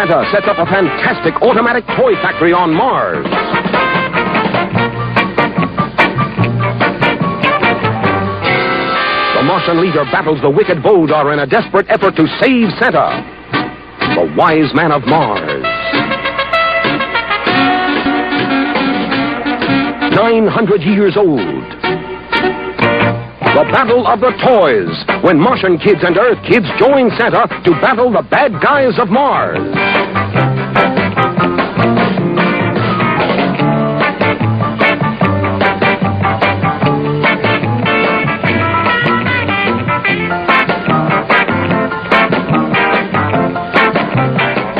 Santa sets up a fantastic automatic toy factory on Mars. The Martian leader battles the wicked Voldar in a desperate effort to save Santa, the wise man of Mars. 900 years old. The Battle of the Toys, when Martian kids and Earth kids join Santa to battle the bad guys of Mars.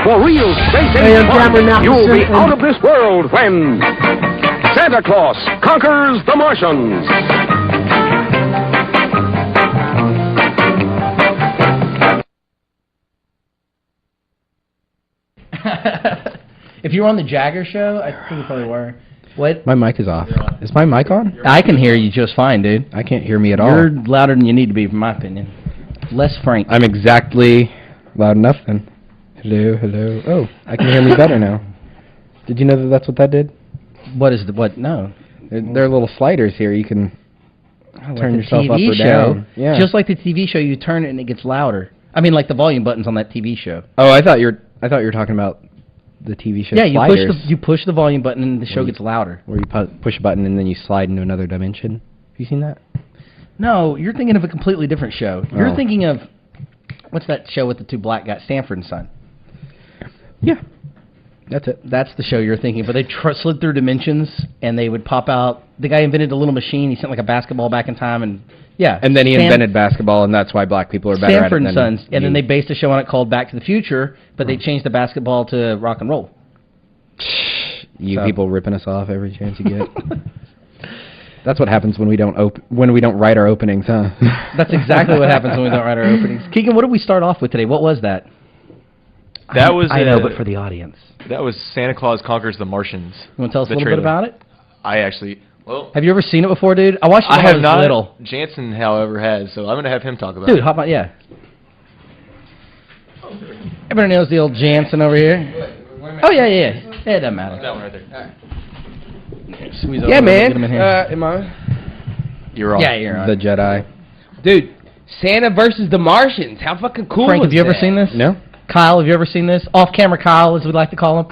For real space-age fun, you'll be out of this world when Santa Claus conquers the Martians. If you were on the Jagger show, I think you probably were. What? My mic is off. Is my mic on? I can hear you just fine, dude. I can't hear me at all. You're louder than you need to be, in my opinion. Less frank. I'm exactly loud enough then. Hello, hello. Oh, I can hear me better now. Did you know that that's what that did? What is the what? No. There are little sliders here. You can turn yourself up or show. down. Yeah. Just like the TV show, you turn it and it gets louder. I mean, like the volume buttons on that TV show. Oh, I thought you were talking about the TV show. Yeah, sliders. you push the volume button and the show gets louder. Where you push a button and then you slide into another dimension. Have you seen that? No, you're thinking of a completely different show. You're thinking of what's that show with the two black guys, Stanford and Son? Yeah. That's it. That's the show you're thinking. But they slid through dimensions, and they would pop out. The guy invented a little machine. He sent like a basketball back in time, and yeah. And then he invented basketball, and that's why black people are better Stanford at it. and Sons. And then they based a show on it called Back to the Future, but they changed the basketball to rock and roll. You people ripping us off every chance you get. That's what happens when we don't write our openings, huh? That's exactly what happens when we don't write our openings. Keegan, what did we start off with today? What was that? That was I know, but for the audience. That was Santa Claus Conquers the Martians. You want to tell us a little bit about it? I actually, well... Have you ever seen it before, dude? I watched it when I was not. little. Jansen, however, has, so I'm going to have him talk about it. Dude, hop on, yeah. Everybody knows the old Jansen over here. Oh, yeah. Yeah, it doesn't matter. That one right there. Yeah, man. Am I? You're on. Yeah, you're on. The Jedi. Dude, Santa versus the Martians. How fucking cool Frank, was have you ever that? seen this? No. Kyle, have you ever seen this? Off-camera Kyle, as we like to call him.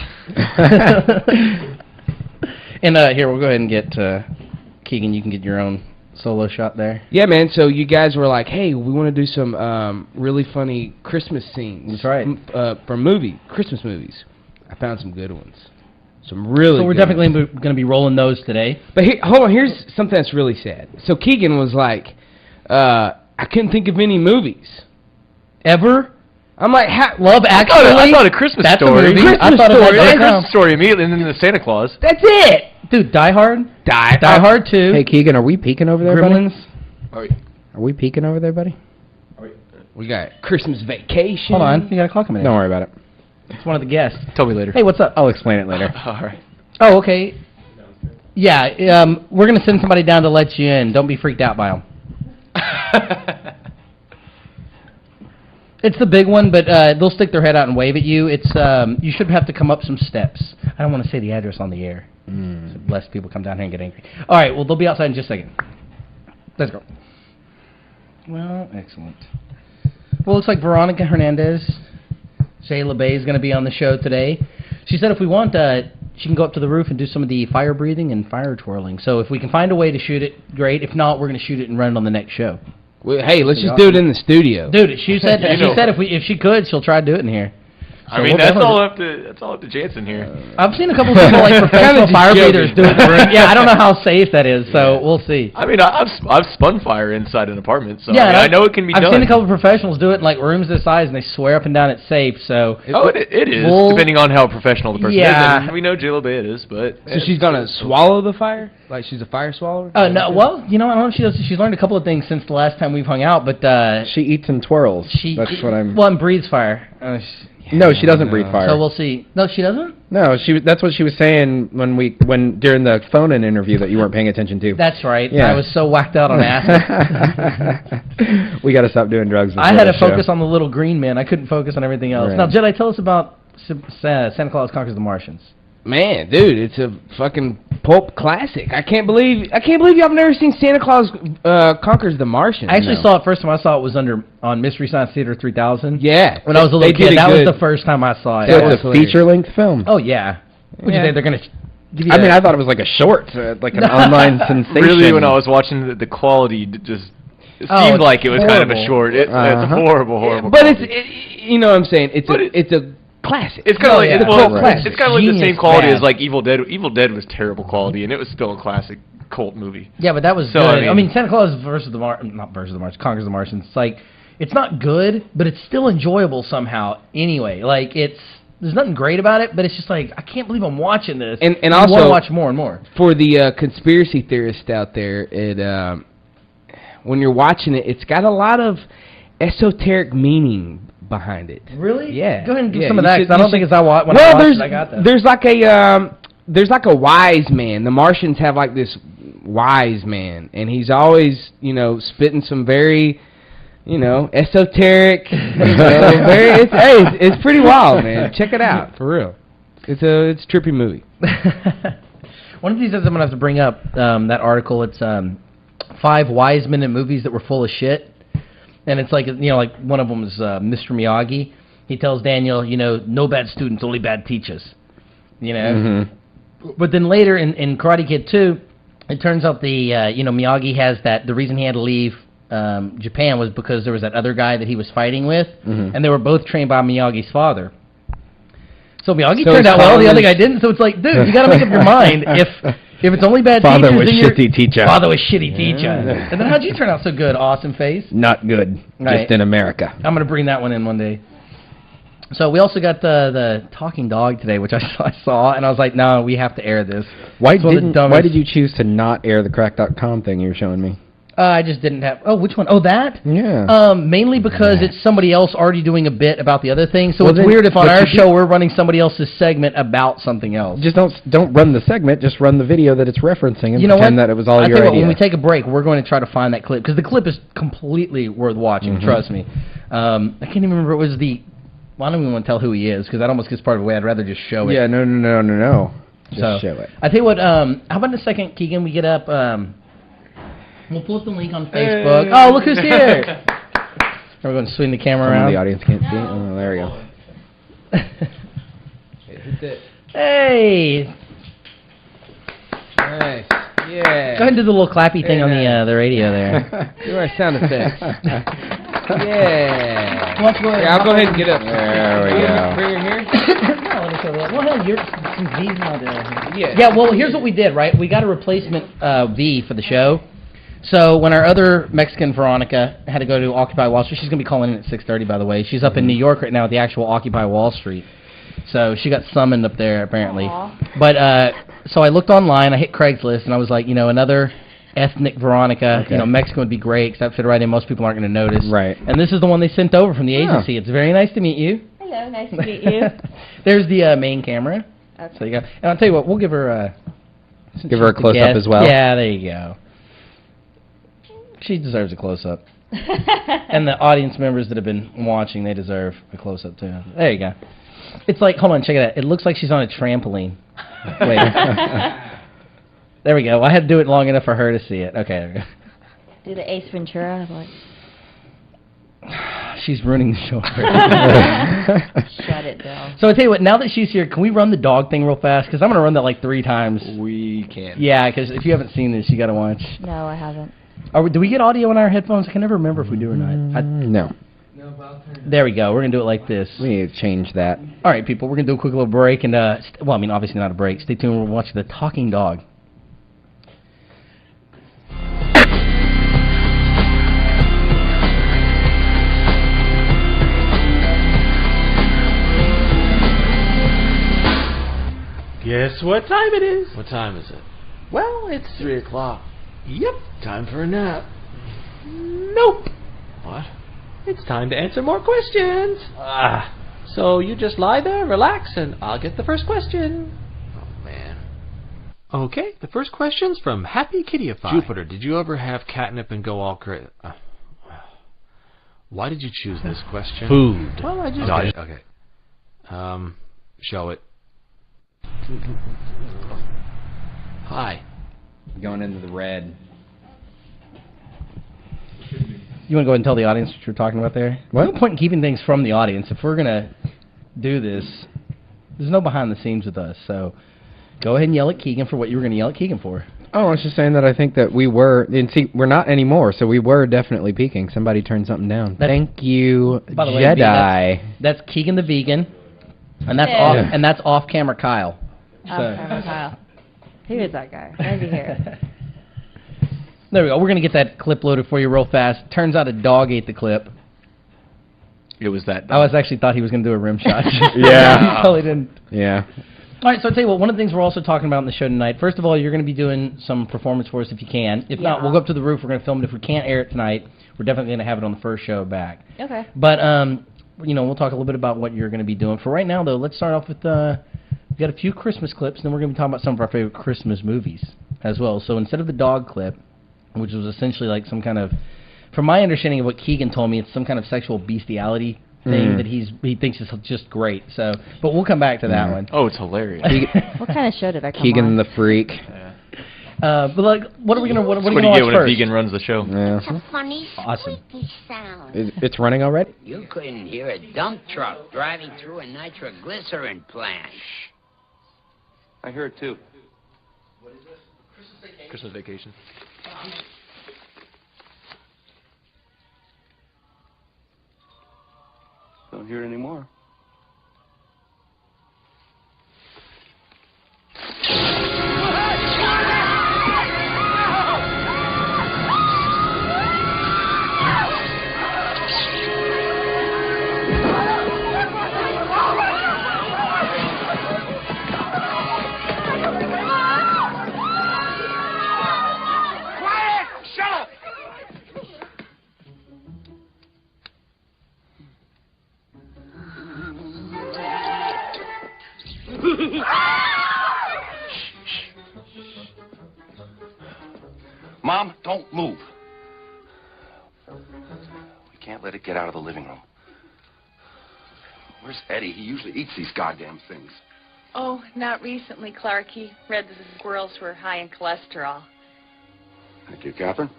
And here, we'll go ahead and get Keegan. You can get your own solo shot there. Yeah, man. So you guys were like, hey, we want to do some really funny Christmas scenes. That's right. For Christmas movies. I found some good ones. Some really So we're good definitely ones. going to be rolling those today. But hold on, here's something that's really sad. So Keegan was like, I couldn't think of any movies. Ever? I'm like, Love Actually? I thought a Christmas Story. I thought Story. it was Christmas Story immediately, and then the Santa Claus. That's it! Dude, Die Hard? Die Hard 2. Hey, Keegan, are we peeking over there, Gremlins? buddy? Are we peeking over there, buddy? We got Christmas Vacation. Hold on, you got a clock coming in. Don't worry about it. It's one of the guests. Tell me later. Hey, what's up? I'll explain it later. All right. Oh, okay. Yeah, we're going to send somebody down to let you in. Don't be freaked out by them. It's the big one, but they'll stick their head out and wave at you. It's you should have to come up some steps. I don't want to say the address on the air, so lest people come down here and get angry. All right, well, they'll be outside in just a second. Let's go. Well, excellent. Well, looks like Veronica Hernandez, Shayla Bay, is going to be on the show today. She said if we want, she can go up to the roof and do some of the fire breathing and fire twirling. So if we can find a way to shoot it, great. If not, we're going to shoot it and run it on the next show. Well, hey, let's just do it in the studio. Dude, she said if she could, she'll try to do it in here. So I mean, that's all up to Jansen here. I've seen a couple of people like professional fire breathers do it in the room. Yeah, I don't know how safe that is, so we'll see. I mean, I've spun fire inside an apartment, so yeah, I know it can be done. I've seen a couple of professionals do it in like rooms this size, and they swear up and down it's safe. So it is, depending on how professional the person is. And we know J-Lo Bay it is, but so she's gonna swallow the fire, like she's a fire swallower. No, well, you know, I don't know if she does. She's learned a couple of things since the last time we've hung out, but she eats and twirls. That's what I'm. Well, and breathes fire. No, she doesn't breathe fire. So we'll see. No, she doesn't? No, that's what she was saying when during the phone-in interview that you weren't paying attention to. That's right. Yeah. I was so whacked out on acid. We got to stop doing drugs. I had to focus on the little green man. I couldn't focus on everything else. Right. Now, Jedi, tell us about Santa Claus Conquers the Martians. Man, dude, it's a fucking pulp classic. I can't believe y'all have never seen Santa Claus Conquers the Martians. I actually saw it first time I saw it was on Mystery Science Theater 3000. Yeah, when I was a little kid, that was the first time I saw it. So it's a feature-length film. Oh yeah. Would you say they're gonna? I mean, I thought it was like a short, like an online sensation. Really, when I was watching the quality, just it seemed like it was kind of a short. It's horrible. But you know what I'm saying? It's a classic. It's kind of like it's kind of like the same quality as like Evil Dead. Evil Dead was terrible quality, and it was still a classic cult movie. Yeah, but that was good. I mean, Santa Claus Conquers the Martians. It's like it's not good, but it's still enjoyable somehow. Anyway, like there's nothing great about it, but it's just like I can't believe I'm watching this. And I also want to watch more and more. For the conspiracy theorists out there, when you're watching it, it's got a lot of esoteric meaning behind it. Really? Yeah. Go ahead and do some of that, because I don't think I got that. There's like a wise man. The Martians have like this wise man, and he's always, spitting some very, esoteric, it's pretty wild, man. Check it out, for real. It's a trippy movie. One of these days I'm going to have to bring up that article. It's 5 wise men in movies that were full of shit. And it's like, like one of them is Mr. Miyagi. He tells Daniel, no bad students, only bad teachers. Mm-hmm. But then later in Karate Kid 2, it turns out Miyagi has the reason he had to leave Japan was because there was that other guy that he was fighting with, and they were both trained by Miyagi's father. So Miyagi turned out well, the other guy didn't. So it's like, dude, you got to make up your mind if it's only bad Father teachers, was shitty teacher. Father was shitty teacher. And then how'd you turn out so good, awesome face? Not good. Right. Just in America. I'm going to bring that one in one day. So we also got the talking dog today, which I saw, and I was like, no, we have to air this. Why did you choose to not air the crack.com thing you were showing me? I just didn't have... Oh, which one? Oh, that? Yeah. Mainly because it's somebody else already doing a bit about the other thing. So it's weird if on our show we're running somebody else's segment about something else. Just don't run the segment. Just run the video that it's referencing and pretend that it was all your idea. When we take a break, we're going to try to find that clip. Because the clip is completely worth watching. Trust me. I can't even remember. It was the... Well, I don't even want to tell who he is because that almost gets part of the way. I'd rather just show it. Yeah, no. Just show it. I tell you what, how about in a second, Keegan, we get up... We'll pull up the link on Facebook. Oh, look who's here! We're going to swing the camera around. The audience can't see it. Oh, there we go. Hey! Nice. Yeah. Go ahead and do the little clappy thing on the radio there. Do our sound effects. Yeah. I'll go ahead and get up. There we go. Bring her here? No, let me show that. Well, hell, V's not Yeah, well, here's what we did, right? We got a replacement V for the show. So when our other Mexican Veronica had to go to Occupy Wall Street, she's going to be calling in at 6:30, by the way. She's up in New York right now at the actual Occupy Wall Street. So she got summoned up there, apparently. Aww. But so I looked online. I hit Craigslist, and I was like, another ethnic Veronica, Mexican would be great because that fit right in. Most people aren't going to notice. Right. And this is the one they sent over from the agency. It's very nice to meet you. Hello, nice to meet you. There's the main camera. Okay. So you got, and I'll tell you what, we'll give her a close-up as well. Yeah, there you go. She deserves a close-up. And the audience members that have been watching, they deserve a close-up, too. There you go. It's like, hold on, check it out. It looks like she's on a trampoline. Wait. There we go. I had to do it long enough for her to see it. Okay, there we go. Do the Ace Ventura. She's ruining the show. Shut it down. So I tell you what, now that she's here, can we run the dog thing real fast? Because I'm going to run that like 3 times. We can. Yeah, because if you haven't seen this, you got to watch. No, I haven't. Do we get audio in our headphones? I can never remember if we do or not. No. There we go. We're going to do it like this. We need to change that. All right, people. We're going to do a quick little break. And well, I mean, obviously not a break. Stay tuned. We'll watch The Talking Dog. Guess what time it is? What time is it? Well, it's 3 o'clock. Yep. Time for a nap. Nope. What? It's time to answer more questions. So you just lie there, relax, and I'll get the first question. Oh, man. Okay, the first question's from Happy Kittyify. Jupiter, did you ever have catnip and go all crazy? Why did you choose this question? Food. Well, I just... Okay. Show it. Hi. Going into the red. You want to go ahead and tell the audience what you're talking about there? What? There's no point in keeping things from the audience. If we're going to do this, there's no behind the scenes with us. So go ahead and yell at Keegan for what you were going to yell at Keegan for. Oh, I was just saying that I think that we were, and see, we're not anymore, so we were definitely peaking. Somebody turned something down. Thank you, By the way, Jedi. that's Keegan the vegan, and that's off camera Kyle. Off-camera Kyle. Who is that guy? Why is he here? There we go. We're going to get that clip loaded for you real fast. Turns out a dog ate the clip. It was that. I actually thought he was going to do a rim shot. Yeah. He totally didn't. Yeah. All right, so I'll tell you what, one of the things we're also talking about on the show tonight, first of all, you're going to be doing some performance for us if you can. If not, we'll go up to the roof. We're going to film it. If we can't air it tonight, we're definitely going to have it on the first show back. Okay. But, we'll talk a little bit about what you're going to be doing. For right now, though, let's start off with, we've got a few Christmas clips, and then we're going to be talking about some of our favorite Christmas movies as well. So instead of the dog clip, which was essentially like some kind of, from my understanding of what Keegan told me, it's some kind of sexual bestiality thing that he thinks is just great. So, but we'll come back to that one. Oh, it's hilarious. What kind of show did I come Keegan on? the Freak. But like, what are we gonna what are we What do gonna you watch get when first? a vegan runs the show? Yeah. A funny, Awesome. squeaky sound. It's running already? You couldn't hear a dump truck driving through a nitroglycerin plant. I heard it too. What is this? Christmas Vacation. Don't hear it anymore. Mom, don't move. We can't let it get out of the living room. Where's Eddie? He usually eats these goddamn things. Oh, not recently, Clark. He read that the squirrels were high in cholesterol. Thank you, Catherine.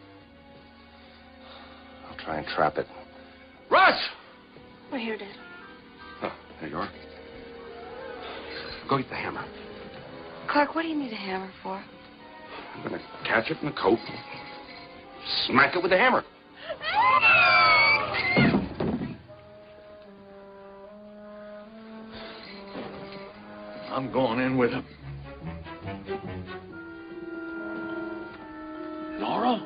I'll try and trap it. Russ! Well, here it is. Oh, there you are. Go get the hammer. Clark, what do you need a hammer for? I'm gonna catch it in the coat and smack it with the hammer. I'm going in with him. Nora?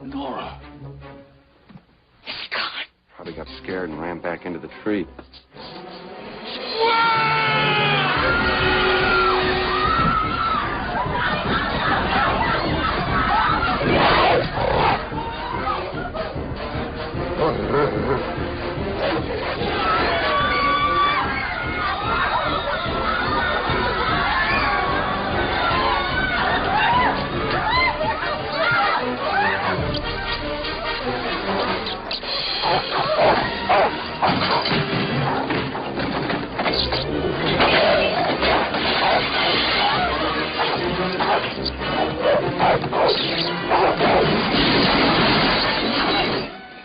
Nora. It's gone. Probably got scared and ran back into the tree.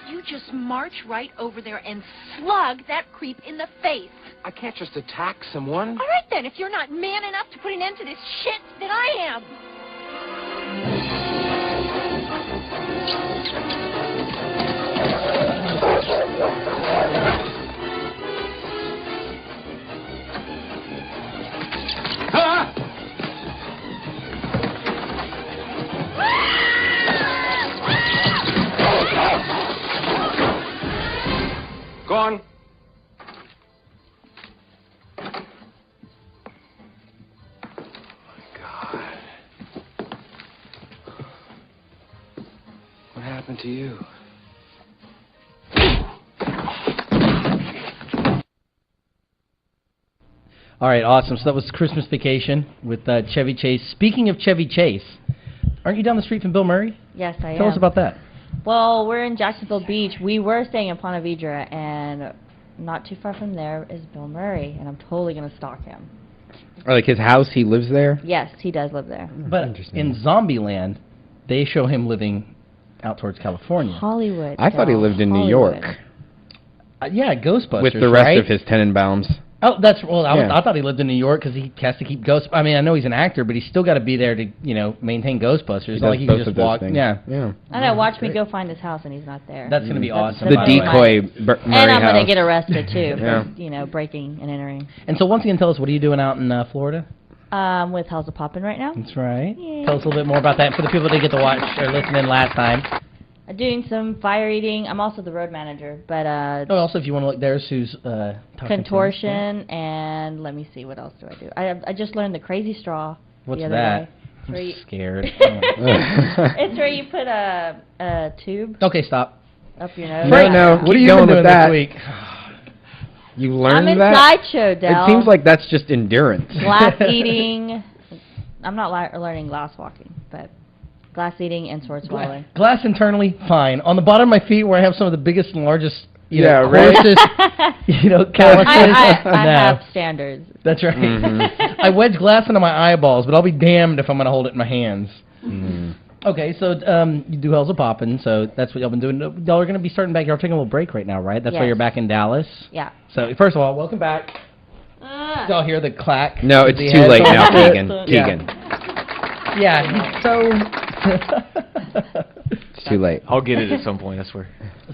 You just march right over there and slug that creep in the face. I can't just attack someone. All right, then. If you're not man enough to put an end to this shit, then I am. Go on. What happened to you? All right, awesome. So that was Christmas Vacation with Chevy Chase. Speaking of Chevy Chase, aren't you down the street from Bill Murray? Yes, I am. Tell us about that. Well, we're in Jacksonville Beach. We were staying in Ponte Vedra, and not too far from there is Bill Murray, and I'm totally going to stalk him. Or like his house, he lives there? Yes, he does live there. But in Zombieland, they show him living out towards California. Hollywood. I thought he lived in New Hollywood. York. Yeah, Ghostbusters, with the rest right? of his Tenenbaums. Oh, that's well. I thought he lived in New York because he has to keep Ghost. I mean, I know he's an actor, but he's still got to be there to maintain Ghostbusters. It's not like he can just walk. Yeah. I know. Watch me go find his house, and he's not there. That's gonna be awesome. The decoy Murray and I'm house. gonna get arrested too for breaking and entering. And so once again, tell us, what are you doing out in Florida? With How's It Poppin' right now. That's right. Yay. Tell us a little bit more about that for the people that didn't get to watch or listen in last time. Doing some fire eating. I'm also the road manager, but also if you want to look, there's who's contortion and let me see, what else do I do? I just learned the crazy straw. What's the other that? day. I'm scared. It's where you put a tube. Okay, stop. Up your nose. No. What are you doing with that? This week? You learned I'm in that? sideshow, Del. It seems like that's just endurance. Glass eating. I'm not learning glass walking, but glass eating and sword swallowing. Glass internally, fine. On the bottom of my feet, where I have some of the biggest and largest, right? calluses. I have standards. That's right. Mm-hmm. I wedge glass into my eyeballs, but I'll be damned if I'm going to hold it in my hands. Okay, so you do Hell's a Poppin', so that's what y'all been doing. Y'all are going to be starting back. Y'all are taking a little break right now, right? That's why you're back in Dallas. Yeah. So first of all, welcome back. Y'all hear the clack? No, it's too late now, Keegan. Yeah, he's so... It's too late. I'll get it at some point, I swear.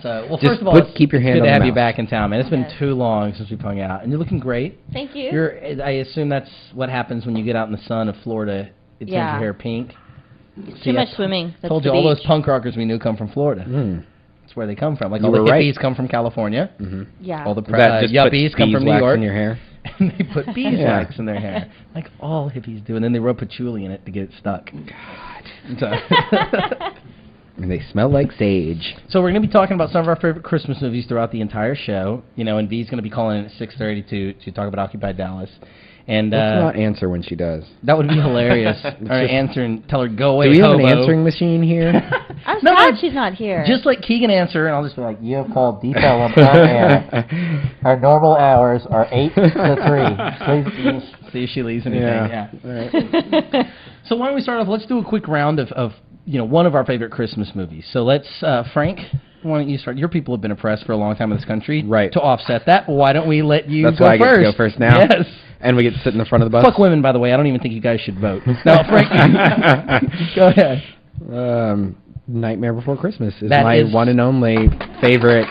So, well, Just first of all, keep your hand good on to the have you mouse. back in town, man. It's been too long since we've hung out, and you're looking great. Thank you. I assume that's what happens when you get out in the sun of Florida. It turns your hair pink. Too much swimming. That's told you all those punk rockers we knew come from Florida. That's where they come from. Like all the hippies come from California. Yeah. All the yuppies come from New York. In your hair. And they put beeswax in their hair, like all hippies do, and then they rub patchouli in it to get it stuck. God. And they smell like sage. So we're going to be talking about some of our favorite Christmas movies throughout the entire show. And V's going to be calling in at 6:30 to talk about Occupy Dallas. And let's not answer when she does. That would be hilarious. Or answer and tell her, go away, do we hobo. have an answering machine here? I'm sad she's not here. Just like Keegan answer, and I'll just be like, you have called DELoL on air. Our normal hours are 8 to 3. Please see if she leaves anything. Yeah. Right. So why don't we start off? Let's do a quick round of one of our favorite Christmas movies. So let's, Frank, why don't you start? Your people have been oppressed for a long time in this country. Right. To offset that, why don't we let you That's go why first? I get to go first now? Yes. And we get to sit in the front of the bus? Fuck women, by the way. I don't even think you guys should vote. No, Frank, go ahead. Nightmare Before Christmas is That my one and only favorite.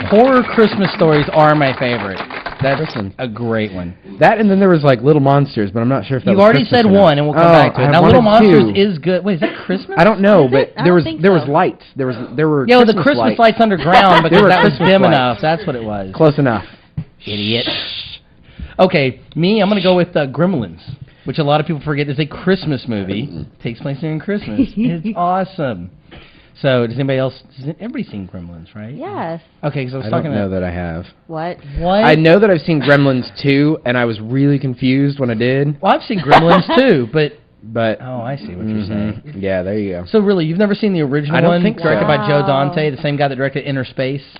Horror Christmas stories are my favorite. That's a great one. That, and then there was like Little Monsters, but I'm not sure if that You've was already Christmas said or not. one, and we'll come back to it. Now, Little Monsters is good. Wait, is that Christmas? I don't know, but there was so. lights. There were the Christmas lights underground because that was dim enough. That's what it was. Close enough. Idiot. Okay, I'm going to go with Gremlins, which a lot of people forget is a Christmas movie. Takes place during Christmas. It's awesome. So, has everybody seen Gremlins, right? Yes. Okay, so I don't know that I have. What? I know that I've seen Gremlins 2, and I was really confused when I did. Well, I've seen Gremlins too, but oh, I see what you're saying. Yeah, there you go. So really, you've never seen the original I don't one, think so. directed by Joe Dante, the same guy that directed Inner Space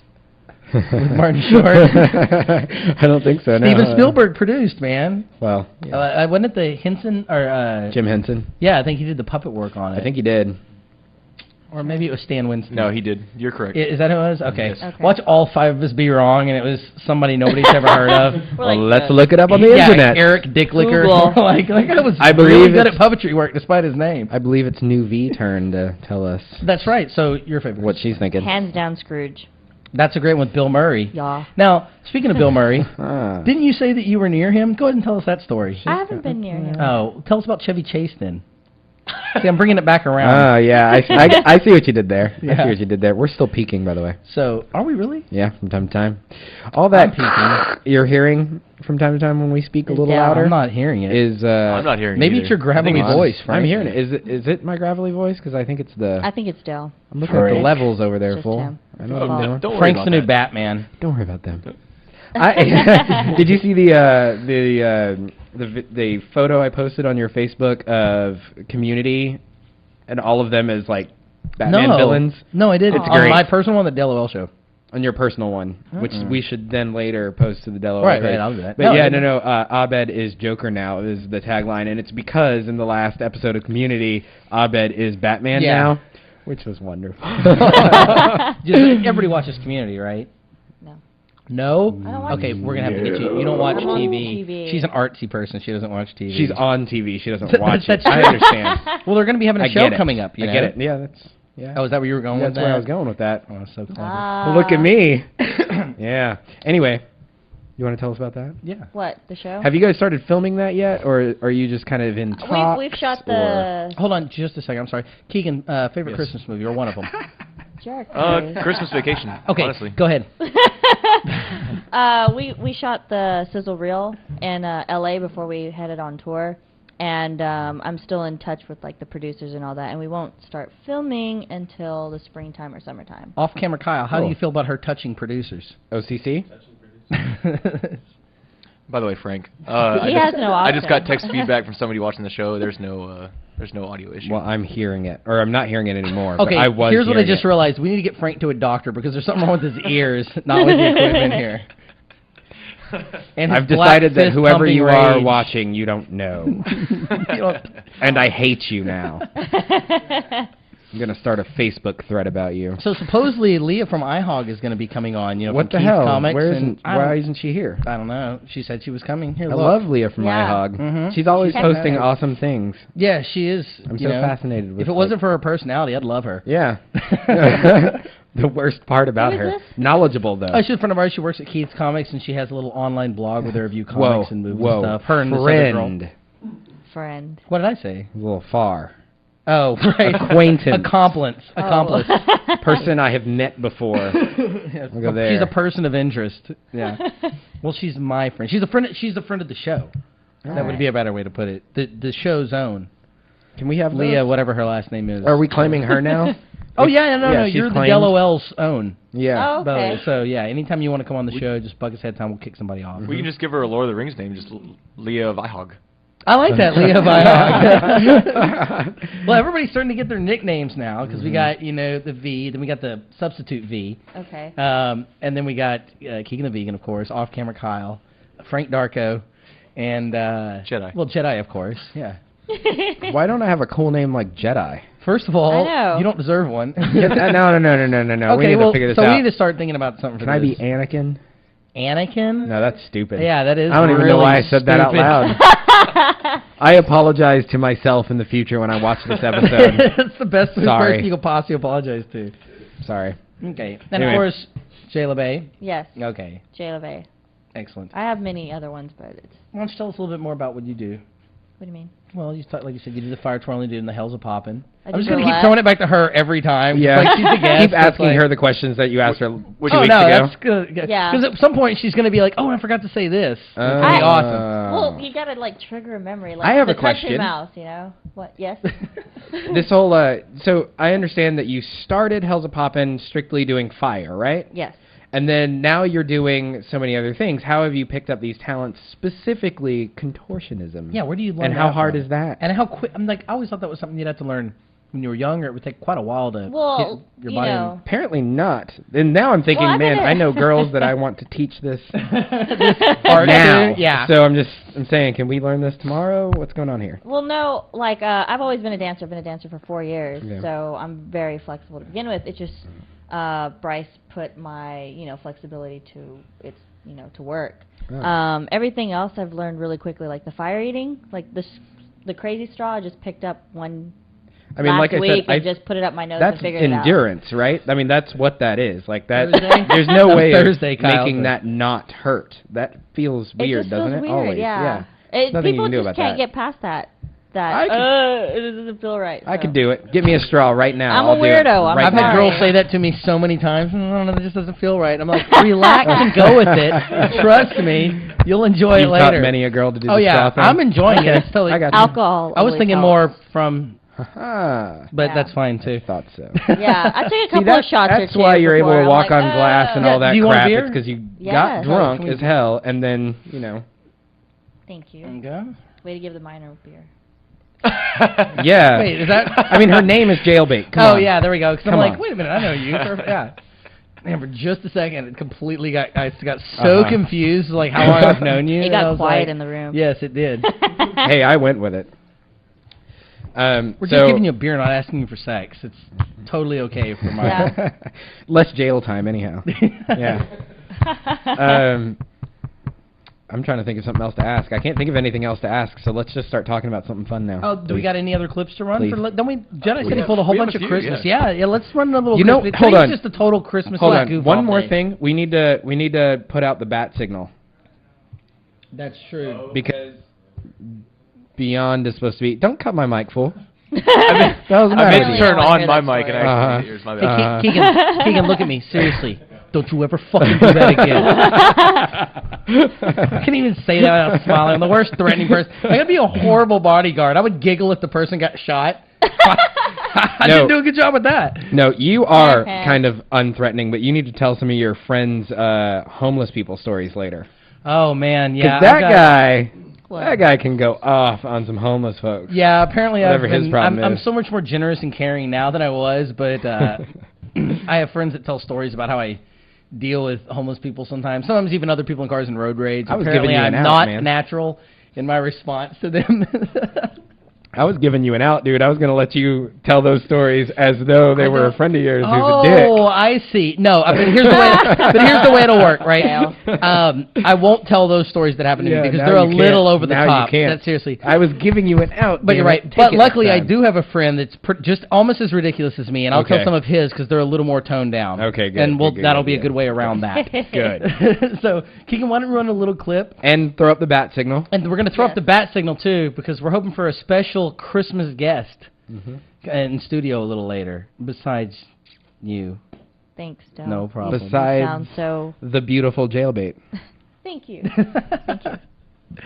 with Martin Short? I don't think so. No. Steven Spielberg produced, man. Well, wasn't it the Henson or Jim Henson? Yeah, I think he did the puppet work on it. I think he did. Or maybe it was Stan Winston. No, he did. You're correct. Is that who it was? Okay. Yes. Okay. Watch all 5 of us be wrong, and it was somebody nobody's ever heard of. Well, let's look it up on the internet. Eric Dicklicker. like I was believe really good at puppetry work despite his name. I believe it's New V's turn to tell us. That's right. So your favorite? What she's thinking. Hands down, Scrooge. That's a great one with Bill Murray. Yeah. Now, speaking of Bill Murray, didn't you say that you were near him? Go ahead and tell us that story. I haven't been near him. Oh, tell us about Chevy Chase then. See, I'm bringing it back around. Yeah, I see what you did there. I see what you did there. We're still peaking, by the way. So, are we really? Yeah, from time to time. All that you're hearing from time to time when we speak a little louder. I'm not hearing it. I'm not hearing it. Maybe either. it's your gravelly voice, Frank. I'm hearing it. Is it my gravelly voice? Because I think it's the... I think it's Dell. I'm looking at the levels over there, Just fool. him. I know what I'm doing. Don't worry Frank's about the new that. Batman. Don't worry about them. Did you see the photo I posted on your Facebook of Community, and all of them as like Batman villains? No, I didn't. It's great. On my personal one, the DELoL show. On your personal one, which we should then later post to the DELoL. Right, I'll do that. But no. Abed is Joker now is the tagline, and it's because in the last episode of Community, Abed is Batman now, which was wonderful. Everybody watches Community, right? No? I don't watch Okay, we're going to have to get you. You don't watch I'm on TV. TV. She's an artsy person. She doesn't watch TV. She's on TV. She doesn't watch it. I understand. Well, they're going to be having a show coming up. You know? I get it. Yeah, that's... Yeah. Oh, is that where you were going with that? That's where I was going with that. Oh, so clever. Well, look at me. Yeah. Anyway, you want to tell us about that? Yeah. What, the show? Have you guys started filming that yet, or are you just kind of in talks? We've shot the... Hold on just a second. I'm sorry. Keegan, favorite Christmas movie, or one of them? Jerk. Christmas Vacation. Okay, honestly. Go ahead. We shot the sizzle reel in L.A. before we headed on tour, and I'm still in touch with like the producers and all that, and we won't start filming until the springtime or summertime. Off camera, Kyle. How do you feel about her touching producers? OCC. By the way, Frank, he has no I option. just got text feedback from somebody watching the show. There's no audio issue. Well, I'm hearing it, or I'm not hearing it anymore. Okay, but I was here's what I hearing just realized. We need to get Frank to a doctor because there's something wrong with his ears, not with the equipment here. And I've decided that whoever you are rage. watching, you don't know. And I hate you now. I'm going to start a Facebook thread about you. So supposedly Leah from iHog is going to be coming on. You know, what from the Keith hell? Comics, Why isn't she here? I don't know. She said she was coming. Here, I look. love Leah from iHog. She's always posting awesome things. Yeah, she is. I'm so fascinated with If it wasn't for her personality, I'd love her. Yeah. The worst part about her. Knowledgeable, though. Oh, she's a friend of ours. She works at Keith's Comics, and she has a little online blog where they review comics and movies and stuff. Her and this other girl. Friend. What did I say? A little far. Oh, right. Acquaintance. Accomplice. Person I have met before. Yes. We'll go there. She's a person of interest. Yeah. Well, she's my friend. She's a friend. She's a friend of the show. That would be a better way to put it. The show's own. Can we have Leah, those? whatever her last name is? Are we claiming her now? Oh yeah, no. You're the DELoL's own. Yeah. Oh, okay. So yeah, anytime you want to come on the show, just bug us ahead of time. We'll kick somebody off. We can just give her a Lord of the Rings name, just Leah of iHog. I like that, Leah of iHog. Well, everybody's starting to get their nicknames now because we got the V, then we got the substitute V. Okay. And then we got Keegan the Vegan, of course, Off Camera Kyle, Frank Darko, and Jedi. Well, Jedi, of course. Yeah. Why don't I have a cool name like Jedi? First of all, you don't deserve one. No. Okay, We need to figure this out. So we need to start thinking about something for Can I be Anakin? Anakin? No, that's stupid. Yeah, that is. I don't even know really why I said that out stupid. loud. I apologize to myself in the future when I watch this episode. That's the best person you could possibly apologize to. Sorry. Okay. And of course, Jayla Bay. Yes. Okay. Jayla Bay. Excellent. I have many other ones, but it's... Why don't you tell us a little bit more about what you do? What do you mean? Well, like you said, you do the fire twirling, you do the hells of popping. I'm do just going to the keep what? throwing it back to her every time. Yeah. Like she's the guest. Keep asking her the questions that you asked her weeks ago. That's good. Yeah. Because at some point she's going to be like, oh, I forgot to say this. It's going to be awesome. Well, you got to, like, trigger a memory. Like I have the a question. country mouse, you know? What? Yes? This whole, so I understand that you started Hells of Poppin' strictly doing fire, right? Yes. And then now you're doing so many other things. How have you picked up these talents, specifically contortionism? Yeah, where do you learn And how that hard from? is that? And how quick? I'm like, I always thought that was something you'd have to learn when you were younger. It would take quite a while to get your body. know. Apparently not. And now I'm thinking, man, I know girls that I want to teach this art now. to, yeah. So I'm saying, can we learn this tomorrow? What's going on here? Well, no, like, I've always been a dancer. I've been a dancer for 4 years, Yeah. so I'm very flexible to begin with. It's just Bryce put my, flexibility to work. Oh. Everything else I've learned really quickly, like the fire eating, like the crazy straw I just picked up one last week and just put it up my nose and figured it out. That's endurance, right? I mean, that's what that is. Like that. Thursday? There's no way Thursday, of Kyle, making so. that not hurt. That feels weird, it just doesn't feels it? weird, Always. yeah. There's nothing you People can do just about can't that. get past that. It doesn't feel right. I so. could do it. Give me a straw right now. I'm I'll a do it weirdo. right I've had now. girls say that to me so many times. No, it just doesn't feel right. I'm like, relax and go with it. Trust me, you'll enjoy it You've taught later. many a girl to do Oh the yeah, straw thing. I'm enjoying it. It's totally I got you. Alcohol. I was always thinking helps. more from, but that's fine too. I thought so. Yeah, I took a See, couple of shots or two. that's why you're able before. to I'm walk like, on glass and all that Do you want a crap. beer? It's because you Yes. got drunk Can we- as hell, and then Thank you. Okay. Way to give the minor a beer. Yeah. Wait, is that? I mean, her name is Jailbait. Come on. Yeah, there we go. Because I'm Come like, on. wait a minute, I know you. Yeah. Man, for just a second, it completely I got so confused, like how long I've known you. It got quiet in the room. Yes, it did. Hey, I went with it. We're just giving you a beer, not asking you for sex. It's totally okay for my less jail time, anyhow. Yeah. I'm trying to think of something else to ask. I can't think of anything else to ask, so let's just start talking about something fun now. Oh, do we got any other clips to run? Please. Don't we? Jedi said he pulled a whole bunch of Christmas. Yeah, let's run a little. Christmas. Hold on. Just a total Christmas. Hold on. One more thing. We need to put out the bat signal. That's true. Because Beyond is supposed to be. Don't cut my mic, fool. I meant to turn on my mic and actually here's my bad. Hey, Keegan, look at me seriously. Don't you ever fucking do that again. I can't even say that without smiling. I'm the worst threatening person. I'm going to be a horrible bodyguard. I would giggle if the person got shot. I didn't do a good job with that. No, you are kind of unthreatening, but you need to tell some of your friends' homeless people stories later. Oh, man, yeah. That guy can go off on some homeless folks. Yeah, apparently I'm so much more generous and caring now than I was, but I have friends that tell stories about how I deal with homeless people sometimes even other people in cars and road rage. Apparently I'm not natural in my response to them. I was giving you an out, dude. I was going to let you tell those stories as though they were a friend of yours who's a dick. Oh, I see. No, I mean, here's the way it'll work, right? I won't tell those stories that happen to me because they're a little over the top. You can't. That's seriously. I was giving you an out. But you're right. But luckily, I do have a friend that's just almost as ridiculous as me, and I'll tell some of his because they're a little more toned down. Okay, good. And that'll be a good way around that. Good. So, Keegan, why don't we run a little clip? And throw up the bat signal. And we're going to throw up the bat signal, too, because we're hoping for a special Christmas guest in studio a little later, besides you. Thanks, Del. No problem. Besides the beautiful jailbait. Thank you.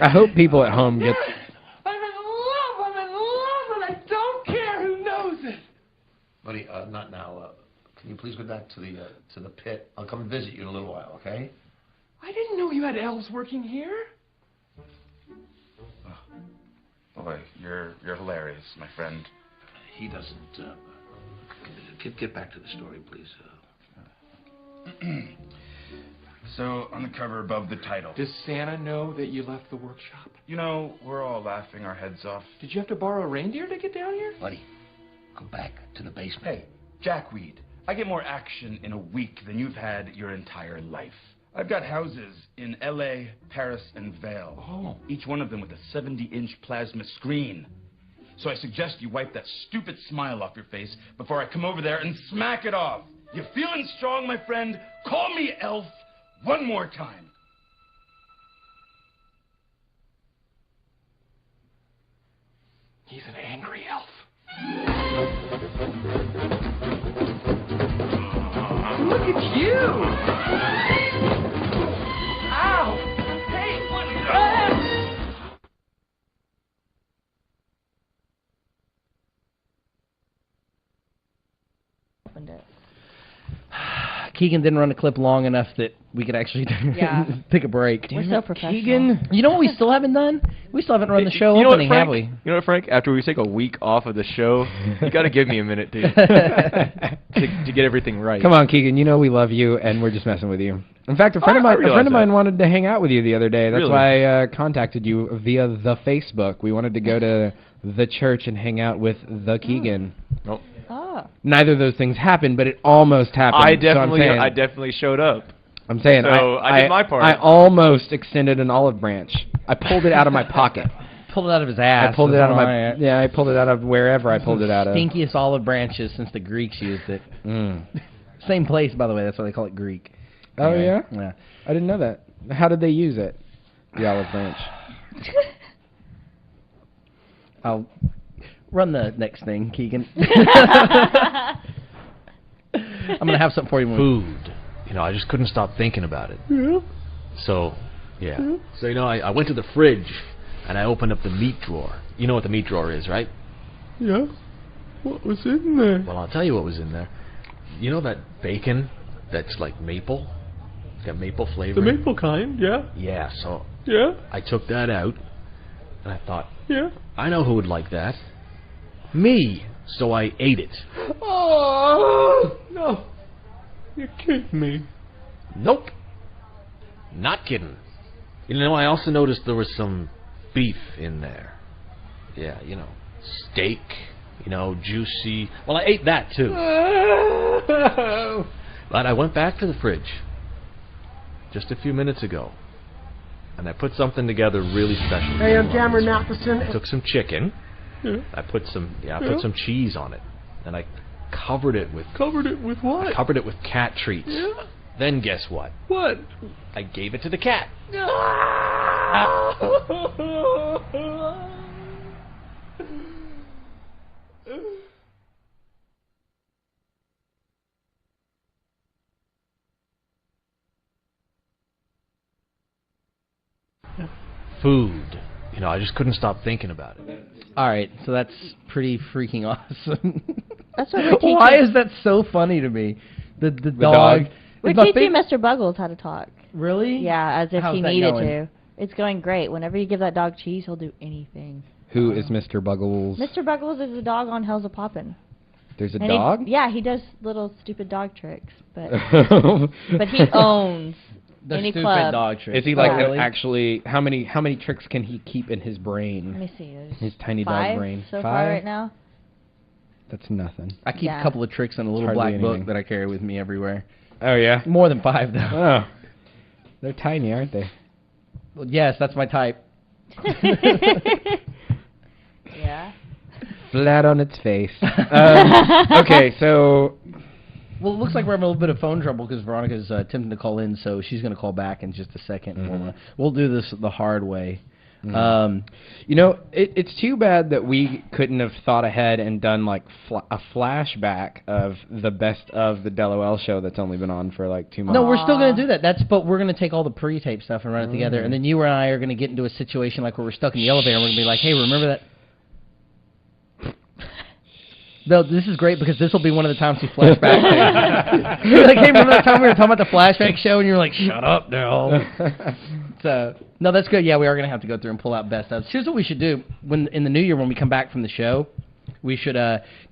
I hope people at home get... I'm in love, and I don't care who knows it. Buddy, not now. Can you please go back to the pit? I'll come and visit you in a little while, okay? I didn't know you had elves working here. Boy, you're hilarious, my friend. He doesn't. Get back to the story, please. So, on the cover above the title. Does Santa know that you left the workshop? You know, we're all laughing our heads off. Did you have to borrow a reindeer to get down here? Buddy, go back to the basement. Hey, Jackweed, I get more action in a week than you've had your entire life. I've got houses in L.A., Paris, and Vail. Oh. Each one of them with a 70-inch plasma screen. So I suggest you wipe that stupid smile off your face before I come over there and smack it off. You feeling strong, my friend? Call me Elf one more time. He's an angry elf. Look at you! Ow! Hey, what? Opened it. Keegan didn't run a clip long enough that we could actually take a break. We're so professional. Keegan, you know what we still haven't done? We still haven't run the show opening, have we? You know what, Frank? After we take a week off of the show, you got to give me a minute to get everything right. Come on, Keegan. You know we love you, and we're just messing with you. In fact, a friend of mine wanted to hang out with you the other day. That's why I contacted you via the Facebook. We wanted to go to the church and hang out with the Keegan. Nope. Neither of those things happened, but it almost happened. I definitely showed up. I'm saying I did my part. I almost extended an olive branch. I pulled it out of my pocket. Pulled it out of his ass. I pulled it out of I pulled it out of wherever I pulled it out of. Stinkiest olive branches since the Greeks used it. Same place, by the way. That's why they call it Greek. Oh, anyway, yeah? I didn't know that. How did they use it, the olive branch? I'll run the next thing, Keegan. I'm going to have something for you. Food. You know, I just couldn't stop thinking about it. Yeah. So, So, you know, I went to the fridge, and I opened up the meat drawer. You know what the meat drawer is, right? Yeah. What was in there? Well, I'll tell you what was in there. You know that bacon that's like maple? It's got maple flavor. The maple kind, yeah. Yeah, so I took that out, and I thought, I know who would like that. Me. So I ate it. Oh, no. You're kidding me. Nope. Not kidding. You know, I also noticed there was some beef in there. Yeah, you know, steak, you know, juicy. Well, I ate that too. But I went back to the fridge just a few minutes ago, and I put something together really special. Hey, I'm Cameron Matheson. I took some chicken. I put some cheese on it, and I covered it with what? I covered it with cat treats. Yeah. Then guess what? What? I gave it to the cat. Food. You know, I just couldn't stop thinking about it. All right, so that's pretty freaking awesome. That's what we're teaching. Why is that so funny to me? The dog? We're It's my teaching fav- Mr. Buggles how to talk. Really? Yeah, as if How's he that needed going? to. It's going great. Whenever you give that dog cheese, he'll do anything. Who is Mr. Buggles? Mr. Buggles is a dog on Hell's a Poppin'. There's a And dog? yeah, he does little stupid dog tricks, but he owns The any stupid club. dog trick. Is he like Really? actually? How many tricks can he keep in his brain? Let me see. There's His tiny 5 dog brain. so 5? far right now. That's nothing. I keep Yeah. a couple of tricks in a little Hardly black book anything. that I carry with me everywhere. Oh yeah. More than 5 though. Oh, they're tiny, aren't they? Well, yes, that's my type. Yeah. Flat on its face. Okay, so Well, it looks like we're having a little bit of phone trouble because Veronica's attempting to call in, so she's going to call back in just a second. Mhm. We'll do this the hard way. you know, it's too bad that we couldn't have thought ahead and done like a flashback of the best of the DELoL show that's only been on for like 2 months. No, we're still going to do that. But we're going to take all the pre-tape stuff and run it together, and then you and I are going to get into a situation like where we're stuck in the elevator, and we're going to be like, hey, remember that? No, this is great because this will be one of the times we flash back to. You're like, hey, remember that time we were talking about the flashback show, and you're like, shut up, Daryl. So, no, that's good. Yeah, we are going to have to go through and pull out best of. Here's what we should do. In the new year, when we come back from the show, we should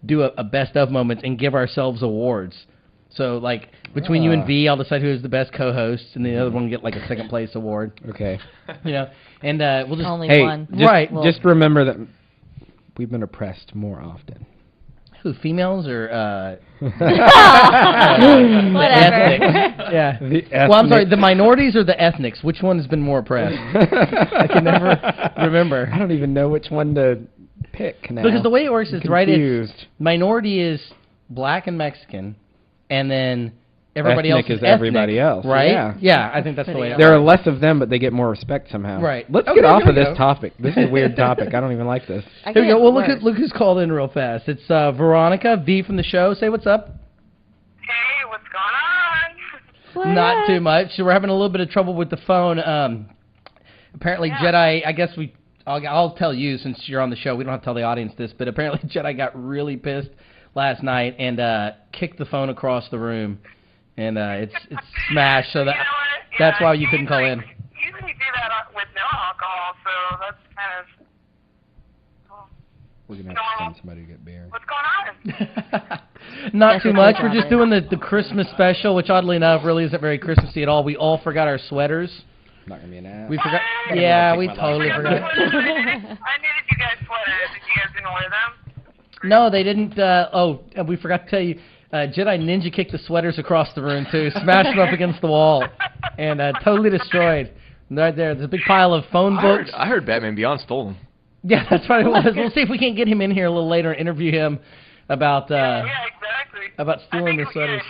do a best of moment and give ourselves awards. So, like, between you and V, I'll decide who is the best co-host, and the other one will get, like, a second place award. Okay. You know, and we'll just... Only hey, one. Right. Just remember that we've been oppressed more often. Who, females or... Whatever. Ethnics. Yeah. Well, I'm sorry, the minorities or the ethnics? Which one has been more oppressed? I can never remember. I don't even know which one to pick now. Because the way it works is, right, confused. it's minority is black and Mexican, and then everybody Ethnic else is everybody else, right? yeah. I think that's the way it There are works. less of them, but they get more respect somehow. Right. Let's Okay, get off here of we this go. topic. This is a weird topic. I don't even like this. Here we go. Well, look who's called in real fast. It's Veronica, V from the show. Say what's up. Hey, what's going on? Not too much. So we're having a little bit of trouble with the phone. Apparently, Jedi, I guess I'll tell you since you're on the show. We don't have to tell the audience this, but apparently Jedi got really pissed last night and kicked the phone across the room. And it's smashed, so that's why you couldn't call in. Usually do that with no alcohol, so that's kind of... We're going to have to send somebody to get beer. What's going on? Not too much. We're just doing the Christmas special, which oddly enough really isn't very Christmassy at all. We all forgot our sweaters. Not going to be an ass. We forgot. Yeah, we totally forgot. I knew that you guys sweaters. Did you guys didn't wear them? No, they didn't. And we forgot to tell you. Jedi Ninja kicked the sweaters across the room, too. Smashed them up against the wall. And totally destroyed. Right there. There's a big pile of phone books. I heard Batman Beyond stole them. Yeah, that's what it was. We'll see if we can't get him in here a little later and interview him about Exactly. about stealing the sweaters.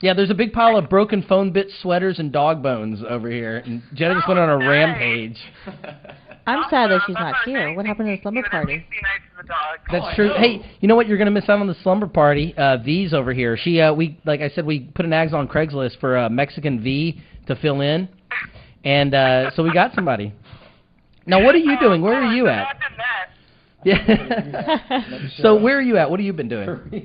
Yeah, there's a big pile of broken phone bits, sweaters, and dog bones over here. And Jedi just went on a rampage. I'm sad that she's not here. What happened to the slumber party? That's true. Hey, you know what? You're going to miss out on the slumber party. V's over here. She, like I said, we put an ads on Craigslist for Mexican V to fill in, and so we got somebody. Now, what are you doing? Where are you at? Yeah. So where are you at? What have you been doing? Oh, you know,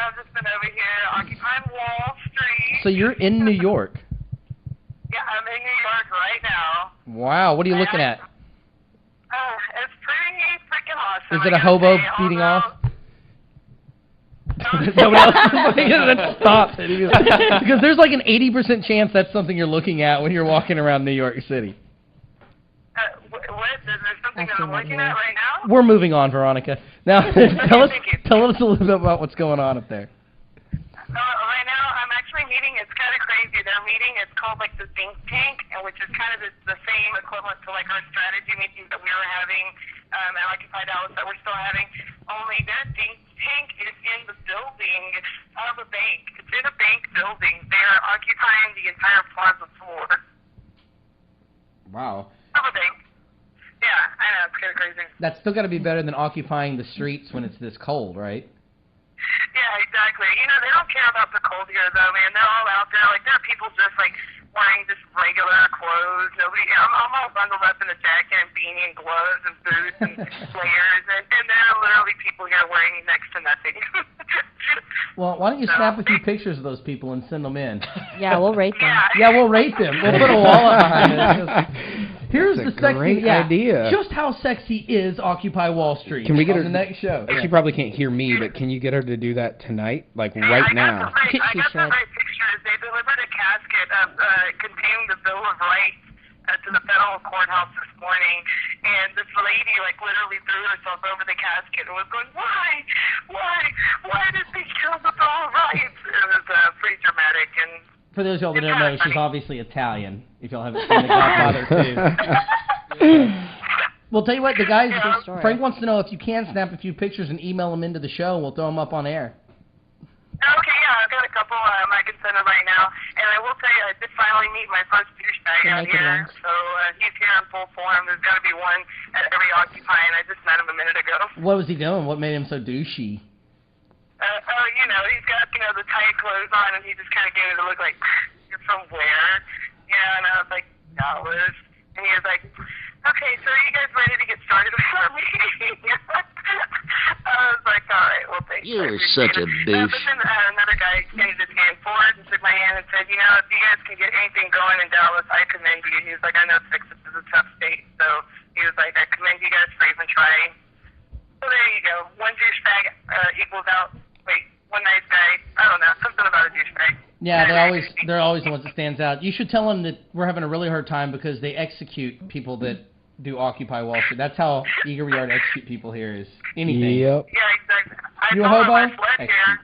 I've just been over here occupying Wall Street. So you're in New York. Yeah, I'm in New York right now. Wow. What are you looking at? It's pretty freaking awesome. Is it a hobo beating off? Nobody else then stops it. Because there's like an 80% chance that's something you're looking at when you're walking around New York City. What? Is there something that I'm looking at right now? We're moving on, Veronica. Now, tell us a little bit about what's going on up there. Right now, I'm actually meeting. It's kind of crazy. Their meeting is called like the think tank, which is kind of the same equivalent to like our strategy meetings that we were having at Occupy Dallas that we're still having. Only their think tank is in the building of a bank. It's in a bank building. They're occupying the entire plaza floor Wow. of a bank. Yeah, I know. It's kind of crazy. That's still got to be better than occupying the streets when it's this cold, right? Yeah, exactly. You know, they don't care about the cold here, though, man. They're all out there. Like, there are people just, like, wearing just regular clothes. I'm all bundled up in a jacket and beanie and gloves and boots and layers. And there are literally people here wearing next to nothing. Well, why don't you snap a few pictures of those people and send them in? Yeah, we'll rate them. Yeah, we'll rate them. We'll put a wall up behind it. Here's That's the a great idea. Just how sexy is Occupy Wall Street? Can we get her on the next show? She probably can't hear me, but can you get her to do that tonight, like right now? I got the right pictures. They delivered a casket containing the Bill of Rights to the federal courthouse this morning, and this lady, like, literally threw herself over the casket and was going, why did they kill the Bill of Rights? It was pretty dramatic, and For those of y'all that don't know, she's obviously Italian, if y'all haven't seen The Godfather 2. Well, tell you what, the guys, Frank wants to know if you can snap a few pictures and email them into the show, and we'll throw them up on air. Okay, yeah, I've got a couple I can send them right now. And I will say, I did finally meet my first douchebag out here. So he's here in full form. There's got to be one at every Occupy, and I just met him a minute ago. What was he doing? What made him so douchey? You know, he's got, the tight clothes on, and he just kind of gave it a look like, you're from where? Yeah, and I was like, Dallas. And he was like, okay, so are you guys ready to get started with our meeting? I was like, all right, well, thanks. You're such a douche. But then another guy extended his hand forward and took my hand and said, if you guys can get anything going in Dallas, I commend you. He was like, I know Texas is a tough state. So he was like, I commend you guys for even trying. So there you go. One douchebag equals out, one nice guy. I don't know, something about a douchebag. Yeah, they're always the ones that stands out. You should tell them that we're having a really hard time because they execute people that do Occupy Wall Street. That's how eager we are to execute people here is anything. Yep. Yeah, exactly. You a hobo? I fled here.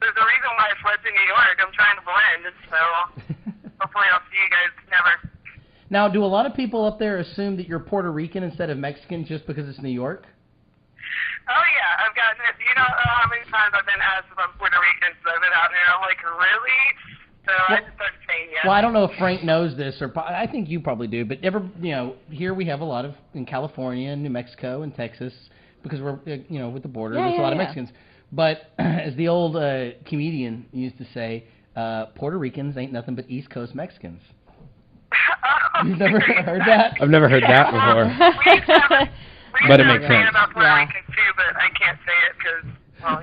There's a reason why I fled to New York. I'm trying to blend, so hopefully I'll see you guys never. Now, do a lot of people up there assume that you're Puerto Rican instead of Mexican just because it's New York? Oh, yeah, I've gotten it. You know how many times I've been asked if I'm Puerto Rican since I've been out here? I'm like, really? So I just started saying yes. Well, I don't know if Frank knows this, or I think you probably do, but here we have a lot of, in California and New Mexico and Texas, because we're, with the border, there's a lot of Mexicans. But as the old comedian used to say, Puerto Ricans ain't nothing but East Coast Mexicans. You've never heard that? I've never heard that before. But it makes sense. About Puerto Rican too, but I can't say it because, well,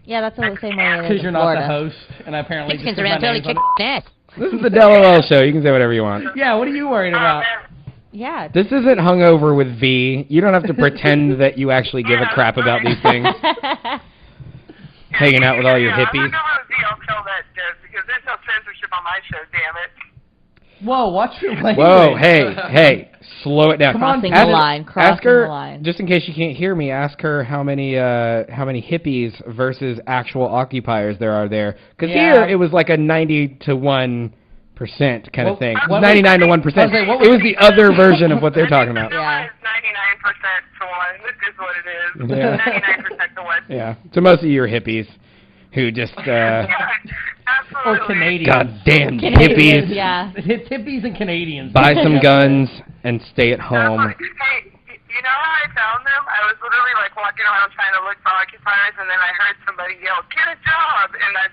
Yeah, that's the same way it is because you're not Florida. the host, and apparently Mexicans around totally kick ass. This is the DELoL show. You can say whatever you want. Yeah, what are you worried about? Yeah. This isn't hungover with V. You don't have to pretend that you actually give a crap about these things. Hanging out with all your hippies. I'll tell that joke because there's no censorship on my show, damn it. Whoa, watch your language. Whoa, hey, slow it down. Crossing the line, ask her, the line. just in case you can't hear me, ask her how many hippies versus actual occupiers there are there. Because here it was like a 90 to 1% kind of thing. 99 to 1%. It was the other version of what they're talking about. Yeah. It's 99% to 1. This is what it is. Yeah. 99% to 1. Yeah. So most of you are hippies who just... Or Canadians. Goddamn hippies. Yeah. It's hippies and Canadians. Buy some guns and stay at home. Hey, you know how I found them? I was literally like walking around trying to look for occupiers, and then I heard somebody yell, "Get a job!" And I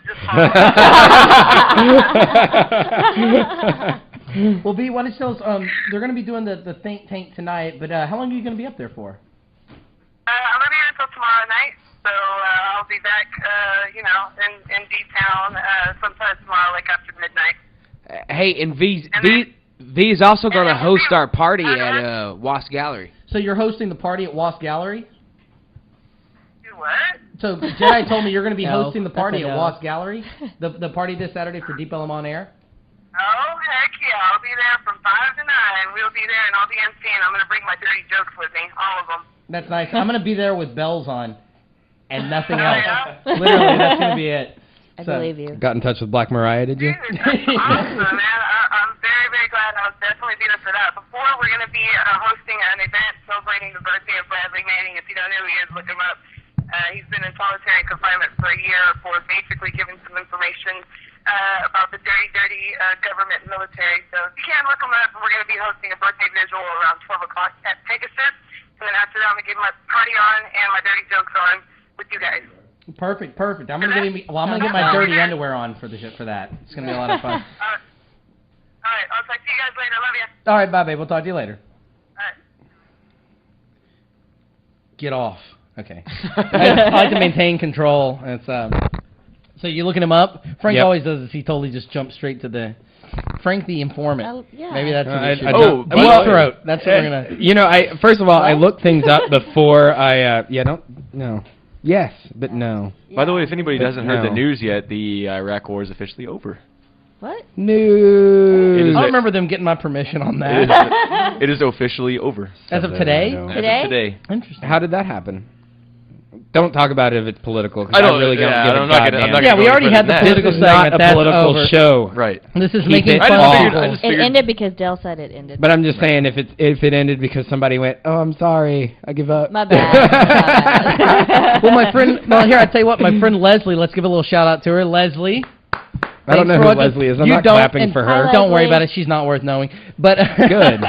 just Well, B, why don't you tell us, they're going to be doing the think tank tonight, but how long are you going to be up there for? I'm going to be here until tomorrow night. So I'll be back, in D-Town sometime tomorrow, like after midnight. Hey, and V's also going to host our party at Wasp Gallery. So you're hosting the party at Wasp Gallery? You what? So Jedi told me you're going to be No, hosting the that's party a at no. Wasp Gallery, the party this Saturday for DELoL on Air. Oh, heck yeah. I'll be there from 5 to 9. We'll be there, and I'll be emceeing. I'm going to bring my dirty jokes with me, all of them. That's nice. I'm going to be there with bells on and nothing Oh, else. yeah? Literally, that's going to be it. I believe you. Got in touch with Black Mariah, did you? Awesome, man. I'm very, very glad. I'll definitely be there for that. Before, we're going to be hosting an event celebrating the birthday of Bradley Manning. If you don't know who he is, look him up. He's been in solitary confinement for a year for basically giving some information about the dirty government and military. So if you can, look him up. We're going to be hosting a birthday visual around 12 o'clock at Pegasus. And then after that, I'm going to give my party on and my dirty jokes on with you guys. Perfect. I'm going to get my dirty underwear on for that. It's going to be a lot of fun. All right. I'll talk to you guys later. Love you. All right, bye, babe. We'll talk to you later. All right. Get off. Okay. I like to maintain control. It's so you're looking him up. Frank always does this. He totally just jumps straight to the Frank the informant. Yeah. Maybe that's an issue. Well, throat. That's what we're gonna. You know, first of all, I look things up before I. No. Yes, but no. By the way, if anybody But hasn't heard the no. news yet, the Iraq War is officially over. What? No. It is I don't remember them getting my permission on that. It is officially over. As of today? As of today. Interesting. How did that happen? Don't talk about it if it's political. 'Cause I don't really don't give a I'm not gonna. goddamn. Yeah, we already had the political This is not segment. a That's political over. show. Right. This is Keep making it fun of off. people. It ended because Dale said it ended. But I'm just saying, if it ended because somebody went, "Oh, I'm sorry, I give up." My bad. Well, my friend. Well, here I tell you what. My friend Leslie. Let's give a little shout out to her, Leslie. I don't know Thanks who for watching. Leslie is. I'm You not don't, clapping and for her. Don't worry about it. She's not worth knowing. But Good.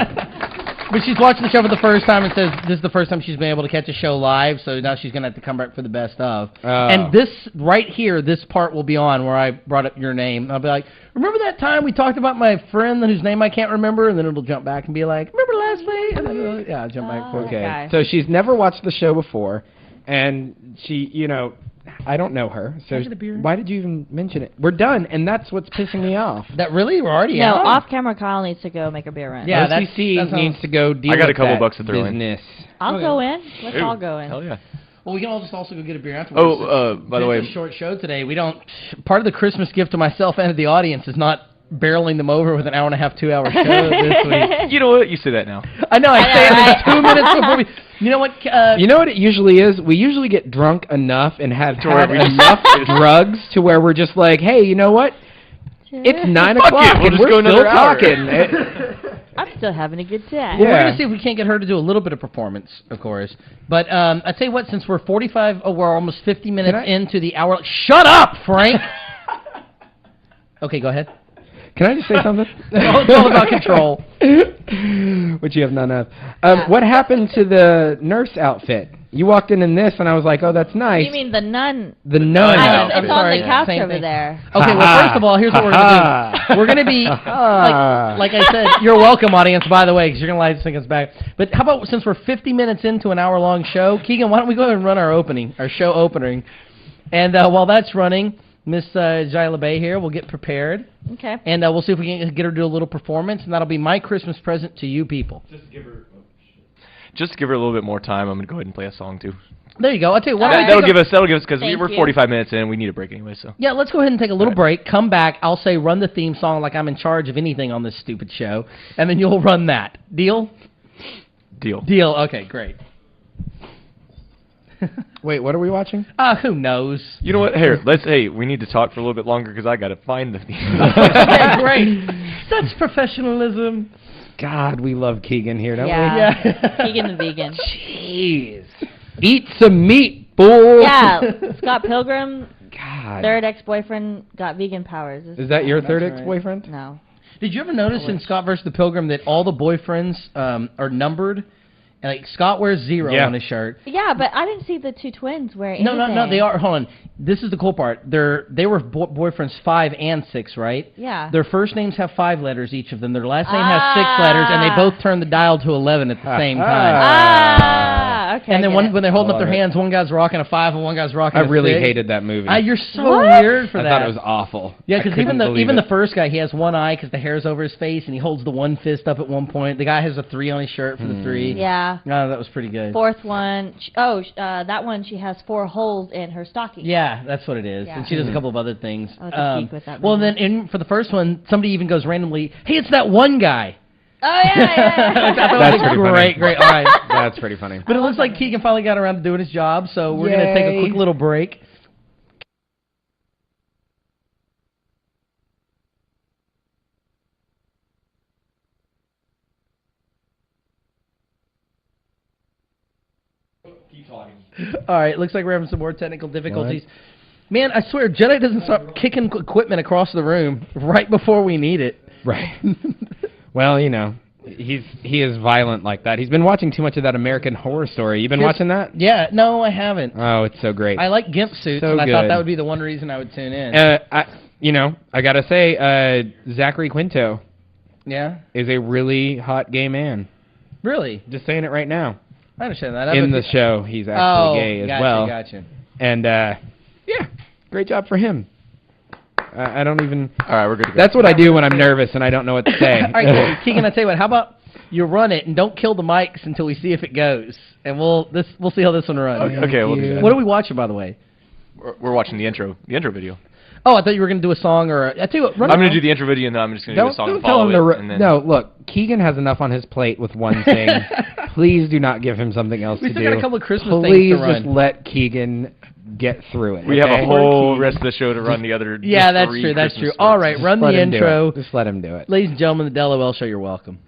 But she's watching the show for the first time and says this is the first time she's been able to catch a show live, so now she's going to have to come back for the best of. And this, right here, this part will be on where I brought up your name. I'll be like, remember that time we talked about my friend whose name I can't remember? And then it'll jump back and be like, remember Leslie? And then I'll jump back. Okay. So she's never watched the show before, and she, I don't know her. So Can I get a beer? why did you even mention it? We're done, and that's what's pissing me off. That really? We're already No, out? off camera, Kyle needs to go make a beer run. Yeah, OCC needs to go deal I got a with couple that bucks to throw business. I'll go in. Let's Ooh, all go in. Hell yeah. Well, we can all just also go get a beer afterwards. Oh, by the way, it's a short show today. We don't. Part of the Christmas gift to myself and to the audience is not barreling them over with an hour and a half, 2 hour show this week. you know what? You say that now. I know. I say it in 2 minutes before we. You know what? You know what it usually is? We usually get drunk enough and have To where had we just- enough drugs to where we're just like, hey, you know what? It's 9 Fuck o'clock it, we'll and just we're go still another hour. talking. I'm still having a good time. Well, we're gonna see if we can't get her to do a little bit of performance, of course. But I tell you what, since we're 45, we're almost 50 minutes into the hour. Shut up, Frank. Okay, go ahead. Can I just say something? It's all about control. Which you have none of. What happened to the nurse outfit? You walked in this, and I was like, oh, that's nice. You mean the nun? The nun outfit. It's on the couch Same over thing. there. Okay, well, first of all, here's what we're going to do. We're going to be, like I said, you're welcome, audience, by the way, because you're going to like to sing us back. But how about, since we're 50 minutes into an hour-long show, Keegan, why don't we go ahead and run our show opening. And while that's running, Miss Jyla Bay here will get prepared. Okay. And we'll see if we can get her to do a little performance, and that'll be my Christmas present to you people. Just to give her a little bit more time, I'm going to go ahead and play a song, too. There you go. I'll tell you what. That'll give us, because Thank we're you. 45 minutes in, we need a break anyway, so. Yeah, let's go ahead and take a little break. Come back. I'll say run the theme song like I'm in charge of anything on this stupid show, and then you'll run that. Deal? Deal. Deal. Okay, great. Wait, what are we watching? Who knows? You know what? Here, we need to talk for a little bit longer because I got to find the Okay, great. Such professionalism. God, we love Keegan here, don't we? Yeah. Keegan the vegan. Jeez. Eat some meat, bull. Yeah. Scott Pilgrim, God. third ex-boyfriend, got vegan powers. Is that your third right. ex-boyfriend? No. Did you ever notice in Scott vs. the Pilgrim that all the boyfriends are numbered? And like Scott wears 0 on his shirt. Yeah, but I didn't see the two twins wear anything. No, they are. Hold on. This is the cool part. They were boyfriends 5 and 6, right? Yeah. Their first names have 5 letters, each of them. Their last name has 6 letters, and they both turn the dial to 11 at the same time. Okay. And then when they're holding up their hands, one guy's rocking a 5 and one guy's rocking a 6. I really hated that movie. You're so weird for that. I thought it was awful. Yeah, because even the first guy, he has one eye because the hair's over his face, and he holds the one fist up at one point. The guy has a 3 on his shirt for the 3. Yeah. No, that was pretty good. Fourth one. That one, she has 4 holes in her stocking. Yeah, that's what it is. Yeah. And she does a couple of other things. I like to peek with that well, movie. then for the first one, somebody even goes randomly, hey, it's that one guy. Oh, yeah. That's great. All right. That's pretty funny. But it looks like Keegan finally got around to doing his job, so we're going to take a quick little break. Keep talking. All right, looks like we're having some more technical difficulties. What? Man, I swear, Jedi doesn't start kicking equipment across the room right before we need it. Right. Well, you know, he is violent like that. He's been watching too much of that American Horror Story. You been watching that? Yeah, no, I haven't. Oh, it's so great. I like gimp suits, and I thought that would be the one reason I would tune in. I gotta say, Zachary Quinto. Yeah. Is a really hot gay man. Really? Just saying it right now. I understand that. In the show, he's actually gay as well. Gotcha. And yeah, great job for him. I don't even... All right, we're good to go. That's what I do when I'm nervous and I don't know what to say. All right, Keegan, I tell you what, how about you run it and don't kill the mics until we see if it goes, and we'll see how this one runs. Okay, we'll do that. What are we watching, by the way? We're watching the intro video. Oh, I thought you were going to do a song or I tell you what, I'm going to do the intro video and then I'm just going to do a song and follow it. No, look, Keegan has enough on his plate with one thing. Please do not give him something else to do. We still got a couple of Christmas things Please to run. just let Keegan get through it. We have a whole rest of the show to run the other. Yeah, that's true. That's true. All right, run the intro. Just let him do it. Ladies and gentlemen, the DELoL show. You're welcome.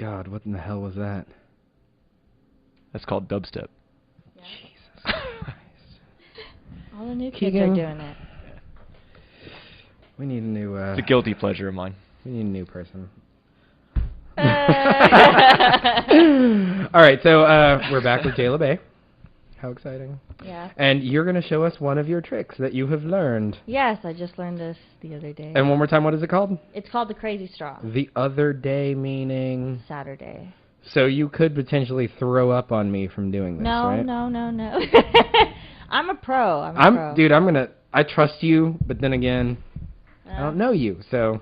God, what in the hell was that? That's called dubstep. All the new kids Keegan. are doing it. We need a new... It's a guilty pleasure of mine. We need a new person. All right, so we're back with Jayla Bay. How exciting. Yeah. And you're going to show us one of your tricks that you have learned. Yes, I just learned this the other day. And one more time, what is it called? It's called the crazy straw. The other day meaning? Saturday. So you could potentially throw up on me from doing this, No, right? no. I'm a pro. I'm a pro. Dude, I trust you, but then again, I don't know you, so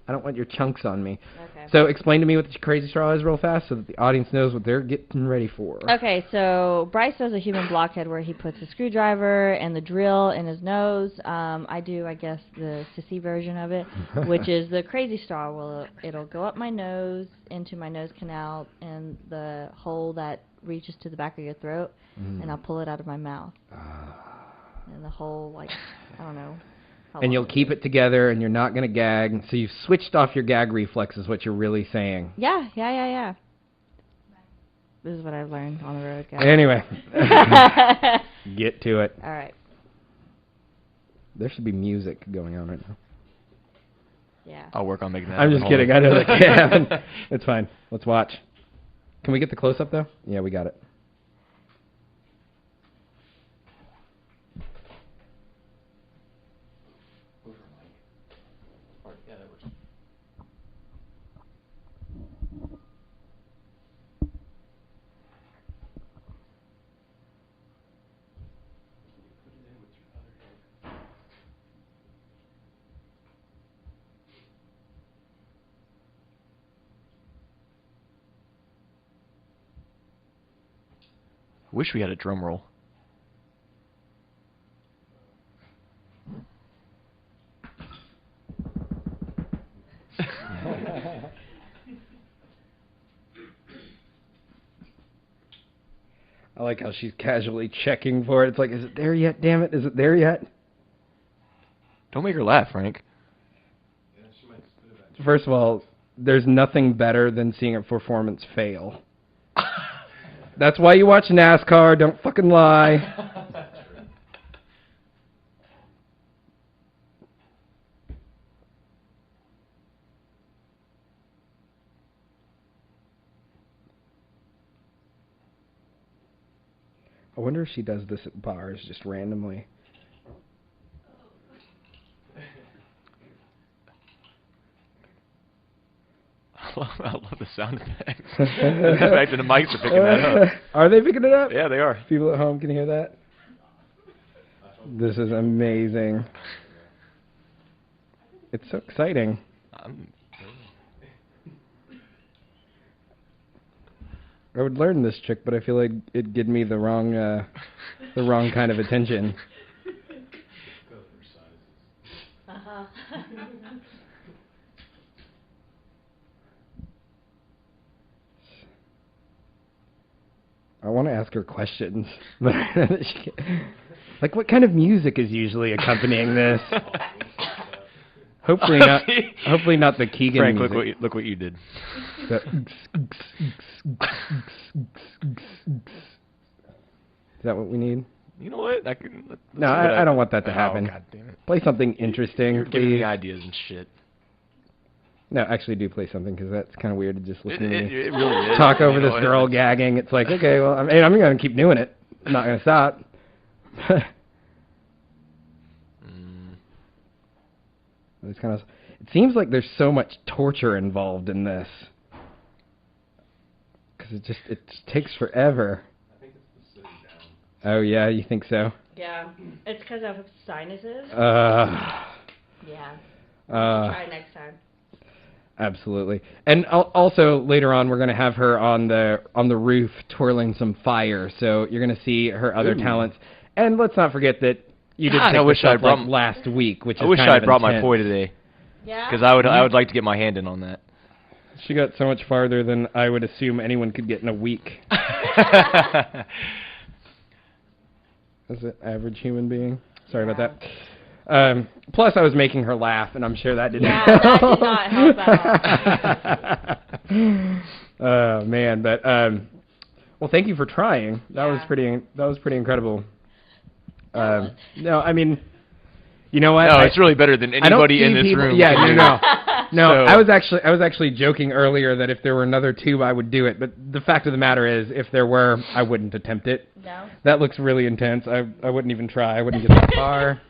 I don't want your chunks on me. Okay. So explain to me what the crazy straw is real fast so that the audience knows what they're getting ready for. Okay, so Bryce does a human blockhead where he puts a screwdriver and the drill in his nose. I do, I guess, the sissy version of it, which is the crazy straw. Well, it'll go up my nose, into my nose canal, and the hole that reaches to the back of your throat, and I'll pull it out of my mouth. And the whole, like, I don't know. And you'll keep it together, and you're not going to gag. So you've switched off your gag reflex is what you're really saying. Yeah. This is what I've learned on the road, guys. Anyway. Get to it. All right. There should be music going on right now. Yeah. I'll work on making that. I'm just kidding. I know that can't happen. It's fine. Let's watch. Can we get the close-up, though? Yeah, we got it. Wish we had a drum roll. I like how she's casually checking for it. It's like, is it there yet? Damn it. Is it there yet? Don't make her laugh, Frank. First of all, there's nothing better than seeing a performance fail. That's why you watch NASCAR. Don't fucking lie. I wonder if she does this at bars just randomly. I love the sound effects. The fact that the mics are picking that up. Are they picking it up? Yeah, they are. People at home can hear that. This is amazing. It's so exciting. I would learn this trick, but I feel like it'd give me the wrong kind of attention. I want to ask her questions, but like, what kind of music is usually accompanying this? Hopefully not. Hopefully not the Keegan Frank, music. look what you did. Is that what we need? You know what? No, I don't want that to happen. God damn it. Play something interesting. You're giving me please. ideas and shit. No, actually do play something, because that's kind of weird to just listen to me It really is. talk over You know, this girl gagging. It's like, okay, well, I'm going to keep doing it. I'm not going to stop. It's kind of. It seems like there's so much torture involved in this, because it just takes forever. I think it's the sitting down. Oh yeah, you think so? Yeah, it's because of sinuses. Yeah. Try next time. Absolutely. And also later on, we're going to have her on the roof twirling some fire. So you're going to see her other talents. And let's not forget that you did I wish I brought last week, which I is wish kind I of brought my intense. poi today. Yeah. Because I would like to get my hand in on that. She got so much farther than I would assume anyone could get in a week. As an average human being. Sorry about that. Plus, I was making her laugh, and I'm sure that didn't. Yeah, that did not help at all. Oh man, but well, thank you for trying. That was pretty. That was pretty incredible. No, I mean, you know what? No, it's really better than anybody in this room. Yeah, no. I was actually joking earlier that if there were another tube, I would do it. But the fact of the matter is, if there were, I wouldn't attempt it. No. That looks really intense. I wouldn't even try. I wouldn't get that far.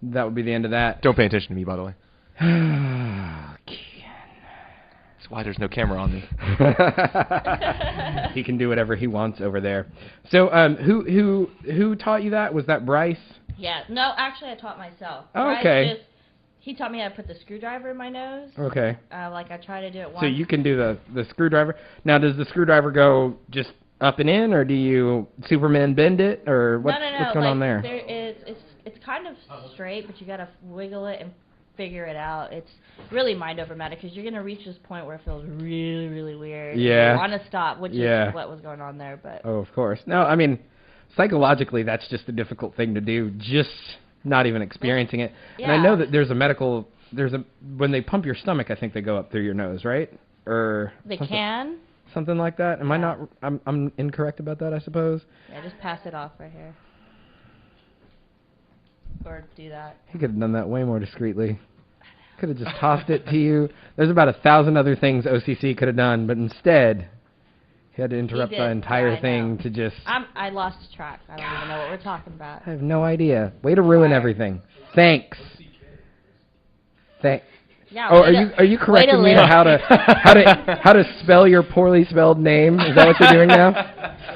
That would be the end of that. Don't pay attention to me, by the way. That's why there's no camera on me. He can do whatever he wants over there. So, who taught you that? Was that Bryce? Yeah. No, actually, I taught myself. Oh, okay. He taught me how to put the screwdriver in my nose. Okay. Like I tried to do it once. So you can do the screwdriver. Now, does the screwdriver go just up and in, or do you Superman bend it, or what's going on there? It's kind of straight, but you gotta wiggle it and figure it out. It's really mind over matter because you're gonna reach this point where it feels really, really weird. Yeah. You want to stop, which is what was going on there, but. Oh, of course. No, I mean, psychologically, that's just a difficult thing to do. Just not even experiencing it. Yeah. And I know that when they pump your stomach, I think they go up through your nose, right? Or they can. Something like that. Am I not? I'm incorrect about that, I suppose. Yeah, just pass it off right here. Or do that. He could have done that way more discreetly. Could have just tossed it to you. There's about 1,000 other things OCC could have done, but instead, he had to interrupt the entire thing to just... I lost track. I don't even know what we're talking about. I have no idea. Way to ruin everything. Thanks. Yeah, oh, are you correcting me on how to spell your poorly spelled name? Is that what you're doing now?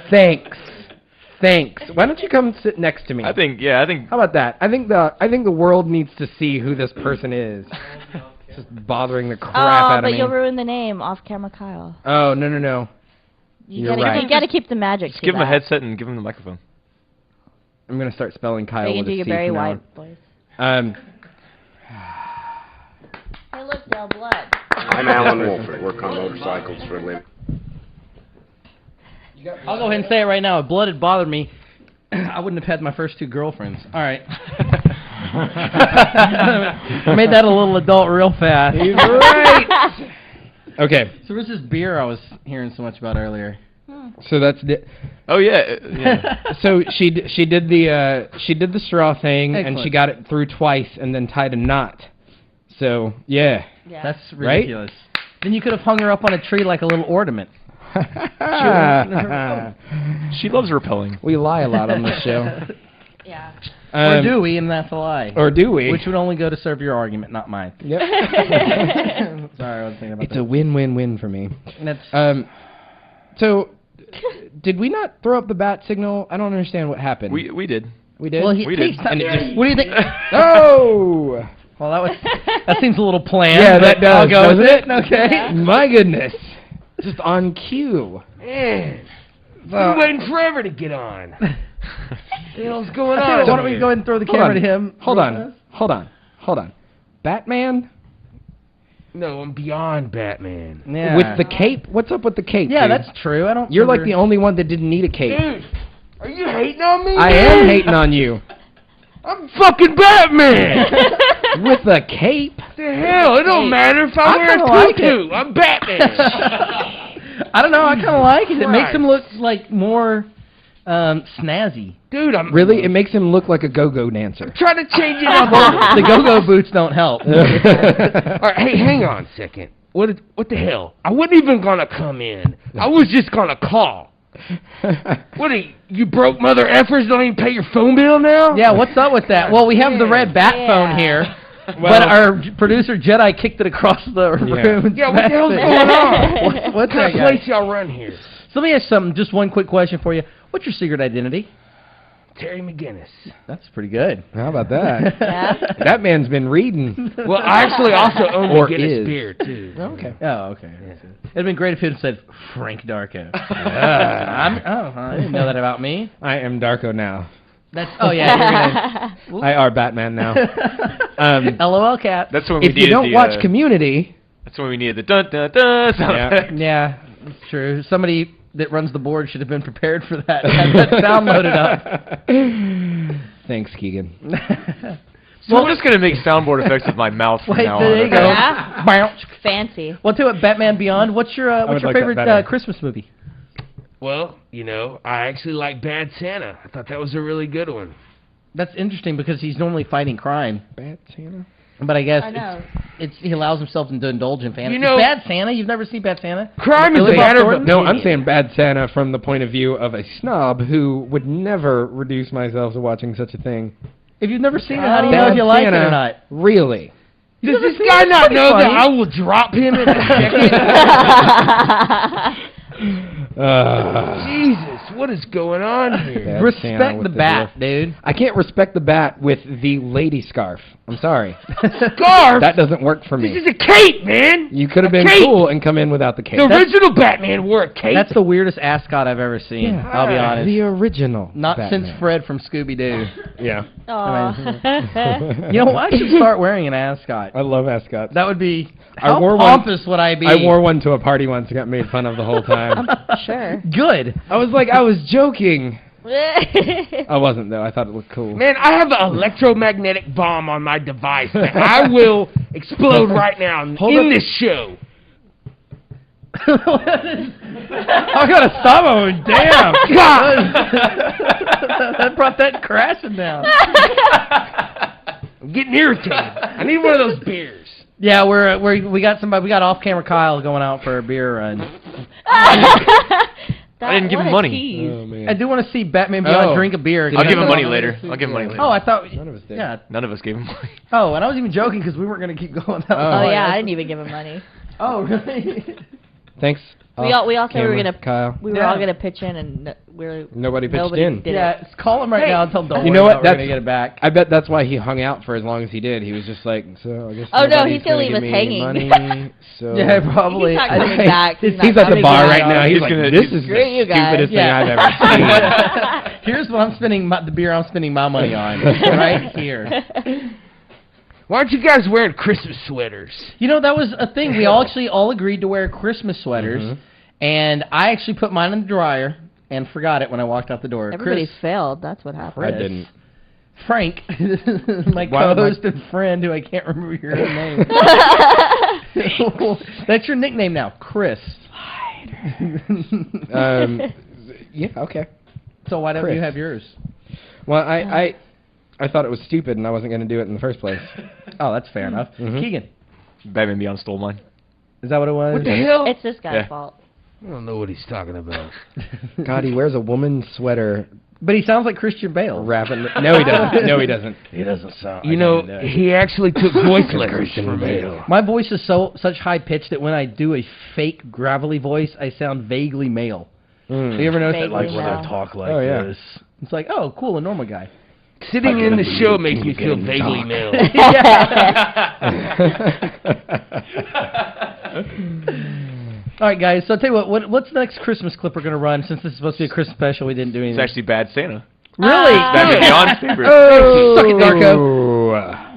Thanks. Why don't you come sit next to me? I think. How about that? I think the world needs to see who this person is. Just bothering the crap out of me. Oh, but you'll ruin the name, off-camera Kyle. Oh, no. You're right. You gotta keep the magic. Just give him a headset and give him the microphone. I'm gonna start spelling Kyle you with can do a your C Barry from now White on. voice. Hey, look, Del Blood. I'm Alan Wolford. Work on motorcycles for a living. I'll go ahead and say it right now. If blood had bothered me, I wouldn't have had my first 2 girlfriends. All right. I made that a little adult real fast. He's right. Okay. So where's this beer I was hearing so much about earlier? So that's oh yeah. So she did the straw thing. Excellent. And she got it through twice and then tied a knot. So yeah. That's ridiculous. Right? Then you could have hung her up on a tree like a little ornament. She loves repelling. We lie a lot on this show. Yeah. Or do we, and that's a lie. Or do we? Which would only go to serve your argument, not mine. Yep. Sorry, I was thinking about It's a win-win-win for me. That's so, did we not throw up the bat signal? I don't understand what happened. We did. We did? Well, we did. And it just, what do you think? Oh! Well, that seems a little planned. Yeah, that does. I'll go with it. Okay. Yeah. My goodness. Just on cue. Man, I'm waiting forever to get on. What the hell's going on? Why don't we go ahead and throw the camera to him? Hold on. Batman? No, I'm beyond Batman. Yeah. With the cape? What's up with the cape? Yeah, dude? that's true. I don't. You're like the only one that didn't need a cape. Dude, are you hating on me? I am hating on you. I'm fucking Batman! With a cape? The hell? It don't matter if I wear a tutu. I'm Batman. I don't know. I kind of like it. It makes Right. him look like more snazzy. Dude, I'm... Really? It makes him look like a go-go dancer. I'm trying to change it up. All The go-go boots don't help. right, hey, hang on a second. What the hell? I wasn't even gonna come in. I was just gonna call. What are you broke mother effers? Don't even pay your phone bill now? Yeah, what's up with that? Well, we have the red bat phone here, but our producer Jedi kicked it across the room. Yeah, what the hell's going on? What's kind that of place guy? y'all run here? So let me ask something. Just one quick question for you. What's your secret identity? Terry McGinnis. That's pretty good. How about that? Yeah. That man's been reading. Well, I actually also own Or McGinnis is. beer, too. Okay. Oh, okay. It'd been great if it said Frank Darko. I didn't know that about me. I am Darko now. That's yeah. You're gonna, I are Batman now. LOL cat. That's when we If you don't watch Community... That's when we needed the dun-dun-dun sound effect. Yeah, it's true. Somebody that runs the board should have been prepared for that. Had that sound loaded up. Thanks, Keegan. So I'm just gonna make soundboard effects with my mouth from Wait, now there on. you go. Yeah. Bounce. Fancy. Well, tell you what, Batman Beyond. What's your would like that favorite better. Christmas movie? Well, you know, I actually like Bad Santa. I thought that was a really good one. That's interesting because he's normally fighting crime. Bad Santa. But I guess I know. he allows himself to indulge in fantasy. You know- Bad Santa? You've never seen Bad Santa? Crime is Billy a Bob matter of Thornton? No, I'm saying Bad Santa from the point of view of a snob who would never reduce myself to watching such a thing. If you've never seen it, how do you know if you like it or not? Really? Does this guy not know that I will drop him in a second? Jesus, what is going on here? Bad Santa Respect with the bat, dwarf. dude. I can't respect the bat with the lady scarf. I'm sorry. Scarf? That doesn't work for This me. is a cape, man! You could have A been cape! cool and come in without the cape. The original Batman wore a cape. That's the weirdest ascot I've ever seen. Yeah. I'll be honest. The original. Not Batman. since Fred from Scooby-Doo. Yeah. Aw. You know, I should start wearing an ascot. I love ascots. That would be... I How wore pompous would I be? I wore one to a party once and got made fun of the whole time. Sure. Good. I was like, I was joking. I wasn't, though. I thought it looked cool. Man, I have an electromagnetic bomb on my device that I will explode right now in this show. I gotta stop him. Damn. That brought that crashing down. I'm getting irritated. I need one of those beers. Yeah, we got somebody. We got off-camera Kyle going out for a beer run. I didn't give him money. Oh, man. I do want to see Batman Beyond drink a beer. I'll give him money later. I'll give him money later. Oh, I thought... None of us did. Yeah. None of us gave him money. Oh, and I was even joking because we weren't going to keep going. Oh, yeah, I didn't even give him money. Oh, really? Thanks. We all said we were gonna Kyle. we were all gonna pitch in and Nobody pitched in. did Yeah, it. call him right now and tell him don't You worry know what? about it, we're gonna get it back. I bet that's why he hung out for as long as he did. He was just like, so I guess. Oh, no, nobody's he's gonna leave give us me hanging. Money, so Yeah, probably. He's not coming back. He's not at the coming bar back. right now. He's like, this is Screw the you guys. stupidest thing Yeah. I've ever seen. Here's what I'm spending the beer I'm spending my money on right here. Why aren't you guys wearing Christmas sweaters? You know, that was a thing. We all agreed to wear Christmas sweaters, and I actually put mine in the dryer and forgot it when I walked out the door. Everybody failed. That's what happened. I didn't. Frank, my Why- co-host and friend, who I can't remember your name. That's your nickname now, Chris. Yeah. Okay. So why don't Chris. you have yours? Well, I thought it was stupid, and I wasn't going to do it in the first place. Oh, that's fair enough. Keegan, Batman Beyond stole mine. is that what it was? What the hell? It's this guy's Yeah. fault. I don't know what he's talking about. God, he wears a woman's sweater. But he sounds like Christian Bale. Rapping. No, he doesn't. No, he doesn't. He doesn't sound. You know, he actually took voice letters from me. My voice is such high pitch that when I do a fake gravelly voice, I sound vaguely male. Mm. You ever notice that? Vaguely Like when male. I talk like Oh, yeah. this, it's like, oh, cool, a normal guy. Sitting in the show makes me feel vaguely male. All right, guys. So I'll tell you what's the next Christmas clip we're gonna run? Since this is supposed to be a Christmas special, we didn't do anything. It's actually Bad Santa. Really? Batman Beyond's favorite. Oh, suck it, Darko.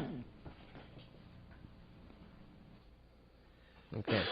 Okay.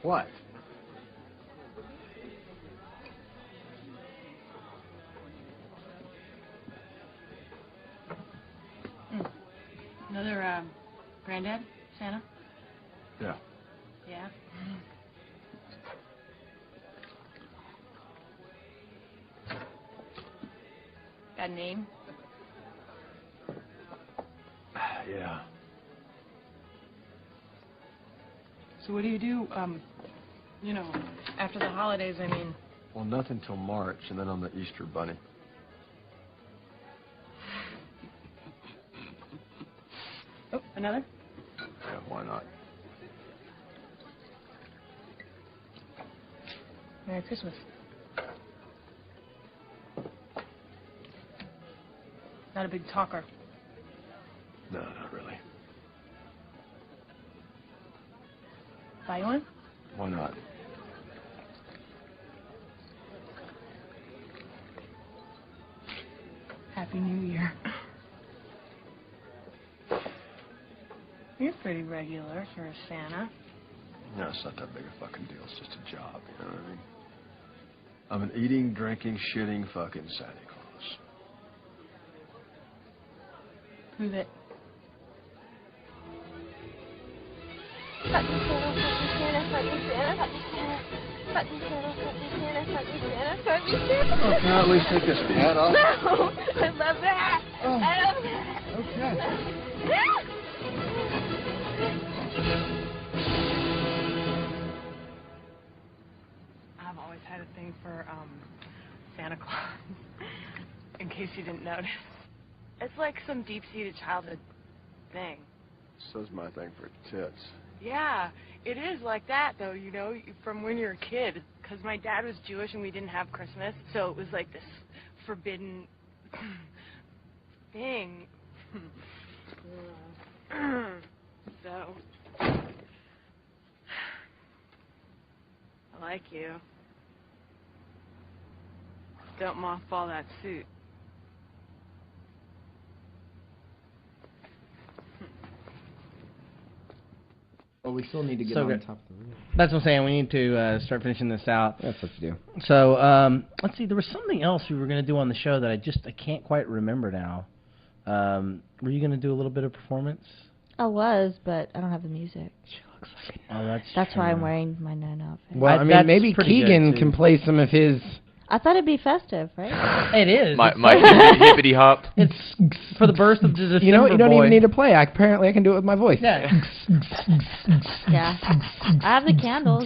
What? Another, granddad? Santa? Yeah. Yeah. Got a name? Yeah. So what do you do, you know, after the holidays, I mean? Well, nothing till March, and then I'm the Easter Bunny. Oh, another? Yeah, why not? Merry Christmas. Not a big talker. No, not really. Buy you one? Why not? Happy New Year. You're pretty regular for a Santa. No, it's not that big a fucking deal. It's just a job, you know what I mean? I'm an eating, drinking, shitting fucking Santa Claus. Prove it. Oh, can I at least take this hat off? No, I love that. I love that. Okay. I've always had a thing for Santa Claus. In case you didn't notice, it's like some deep-seated childhood thing. So's my thing for tits. Yeah, it is like that though. You know, from when you're a kid. Because my dad was Jewish and we didn't have Christmas, so it was like this forbidden thing. So, I like you. Don't mothball that suit. Well, we still need to get So on good. top of the roof. That's what I'm saying. We need to start finishing this out. That's what to do. So, let's see. There was something else we were going to do on the show that I can't quite remember now. Were you going to do a little bit of performance? I was, but I don't have the music. She looks like it. Oh, that's why I'm wearing my nun outfit. Well, I mean, maybe Keegan can play some of his... I thought it'd be festive, right? It is. My hippity hop. It's for the birth of the December You know what? You don't boy. even need to play. Apparently, I can do it with my voice. Yeah. Yeah. I have the candles.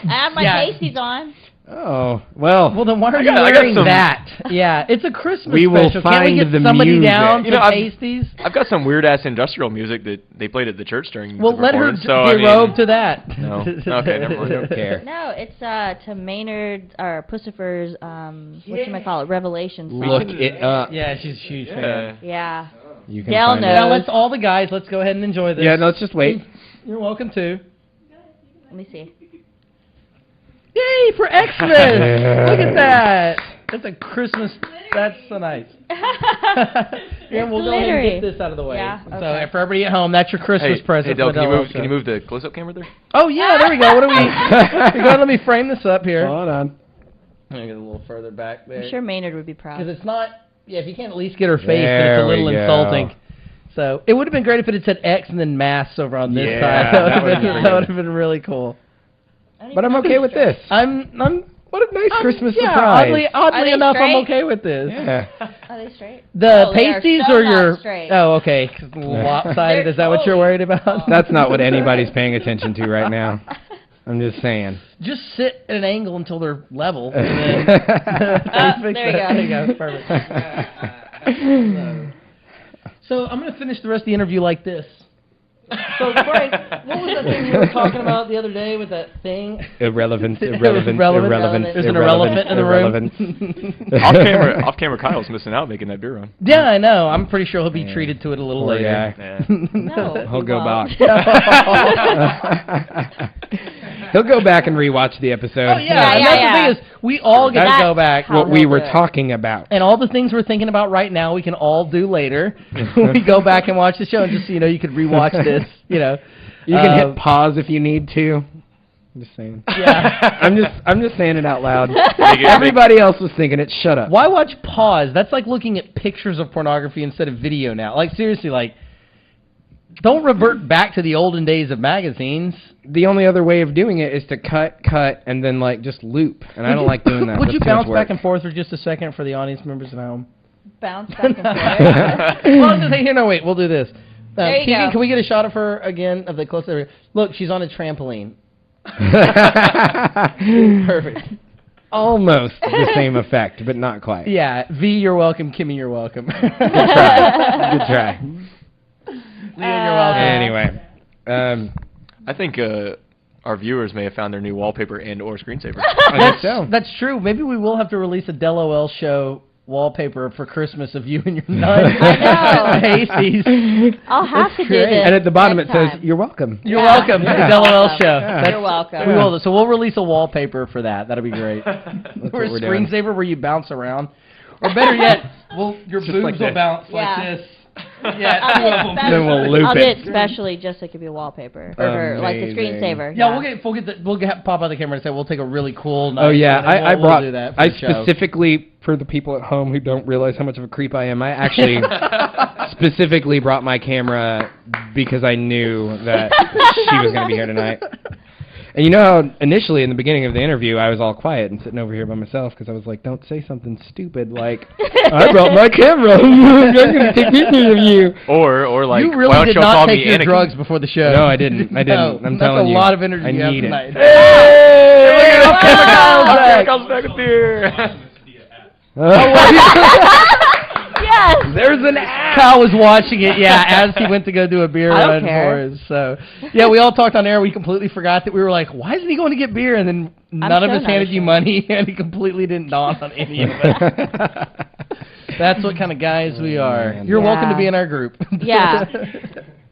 I have my pasties on. Oh, well. Well, then why are you I got wearing some- that? Yeah, it's a Christmas We will special. Can't we find get the somebody music. down You to know, pasties? I've got some weird ass industrial music that they played at the church during Well, the let her performance. So I mean, derobe to that. No. Okay, never mind. I don't care. No, it's to Maynard or Pussifer's whatchamacallit, Revelations song. Look it up. Yeah, she's a huge fan. Yeah. You can Dale find knows. it. Now let's all the guys. Let's go ahead and enjoy this. Yeah, no, let's just wait. You're welcome to. Let me see. Yay for Xmas! Look at that. That's a Christmas. That's so nice. Yeah, we'll go ahead and get this out of the way. Yeah, So okay. for everybody at home, that's your Christmas present. Hey, Del, for the can DELoL you move the close-up camera there? Oh yeah, there we go. What do we? Go ahead, let me frame this up here. Hold on. I'm gonna get a little further back there. I'm sure Maynard would be proud. Because it's not. Yeah, if you can't at least get her face, There then it's a little we go. insulting. So it would have been great if it had said X and then mass over on this Yeah, side. that would've been That would have been really cool. But I'm okay with this. What a nice Christmas surprise. Oddly they enough, I'm straight? okay with this. Yeah. Are they straight? The Oh, they are pasties so or not your? straight. Oh, okay. 'Cause lopsided. Is that what you're worried about? That's not what anybody's paying attention to right now. I'm just saying. Just sit at an angle until they're level. And then there you go. There you go. Perfect. So I'm going to finish the rest of the interview like this. So, Frank, what was that thing you were talking about the other day with that thing? Irrelevant. There's an irrelevant in the room. Off camera, Kyle's missing out making that beer run. Yeah, I know. I'm pretty sure he'll be treated to it a little Poor later. guy. No, He'll he go won't. back. He'll go back and rewatch the episode. Oh, yeah. And that's the thing is, we all get to go back. What we were talking about. And all the things we're thinking about right now, we can all do later. When we go back and watch the show, and just so you know, you could rewatch this. You know, you can hit pause if you need to. I'm just saying. Yeah. I'm just saying it out loud. Everybody else was thinking it. Shut up. Why watch pause? That's like looking at pictures of pornography instead of video now. Like seriously, like don't revert back to the olden days of magazines. The only other way of doing it is to cut, and then like just loop. And I don't like doing that. Would That's you too much bounce work. back and forth for just a second for the audience members at home? Bounce back and forth. Well, I'm just saying, here, no, wait, we'll do this. There you Keegan, go. can we get a shot of her again, of the close area? Look, she's on a trampoline. Perfect. Almost the same effect, but not quite. Yeah, V, you're welcome. Kimmy, you're welcome. Good try. Good try. Leon, you're welcome. Anyway, I think our viewers may have found their new wallpaper and/or screensaver. I think so. That's true. Maybe we will have to release a DELoL show wallpaper for Christmas of you and your nuns. I know. Pasties. I'll have That's to do great. this. And at the bottom it next says, time. "You're welcome." You're welcome. Yeah. The DELoL show. Yeah. You're welcome. We will. So we'll release a wallpaper for that. That'll be great. Or what a we're doing. screensaver where you bounce around. Or better yet, your Just boobs like will this. bounce Yeah. like this. Yeah, two of them. Then we'll loop I'll it. do it specially just to give you a wallpaper or like a Amazing. screensaver. Yeah, we'll pop out the camera and say we'll take a really cool. Nice Oh yeah, one, and I we'll brought. do that for I the show. specifically, for the people at home who don't realize how much of a creep I am, I actually specifically brought my camera because I knew that she was going to be here tonight. And you know how initially in the beginning of the interview I was all quiet and sitting over here by myself because I was like, don't say something stupid like, I brought my camera. I'm going to take pictures of you. Or like, You why really don't did y'all not call take me your Anakin? drugs before the show. No, I didn't. I didn't. No, I'm telling you. That's a lot of energy I you have need it. tonight. Hey! Kyle's back with beer. Yes. There's an ad. Kyle was watching it, yeah, as he went to go do a beer I don't run care. for us. So, yeah, we all talked on air. We completely forgot that we were like, why isn't he going to get beer? And then none of so us handed you money, and it completely didn't dawn on any of us. That's what kind of guys we are. man. You're welcome to Yeah. be in our group. Yeah.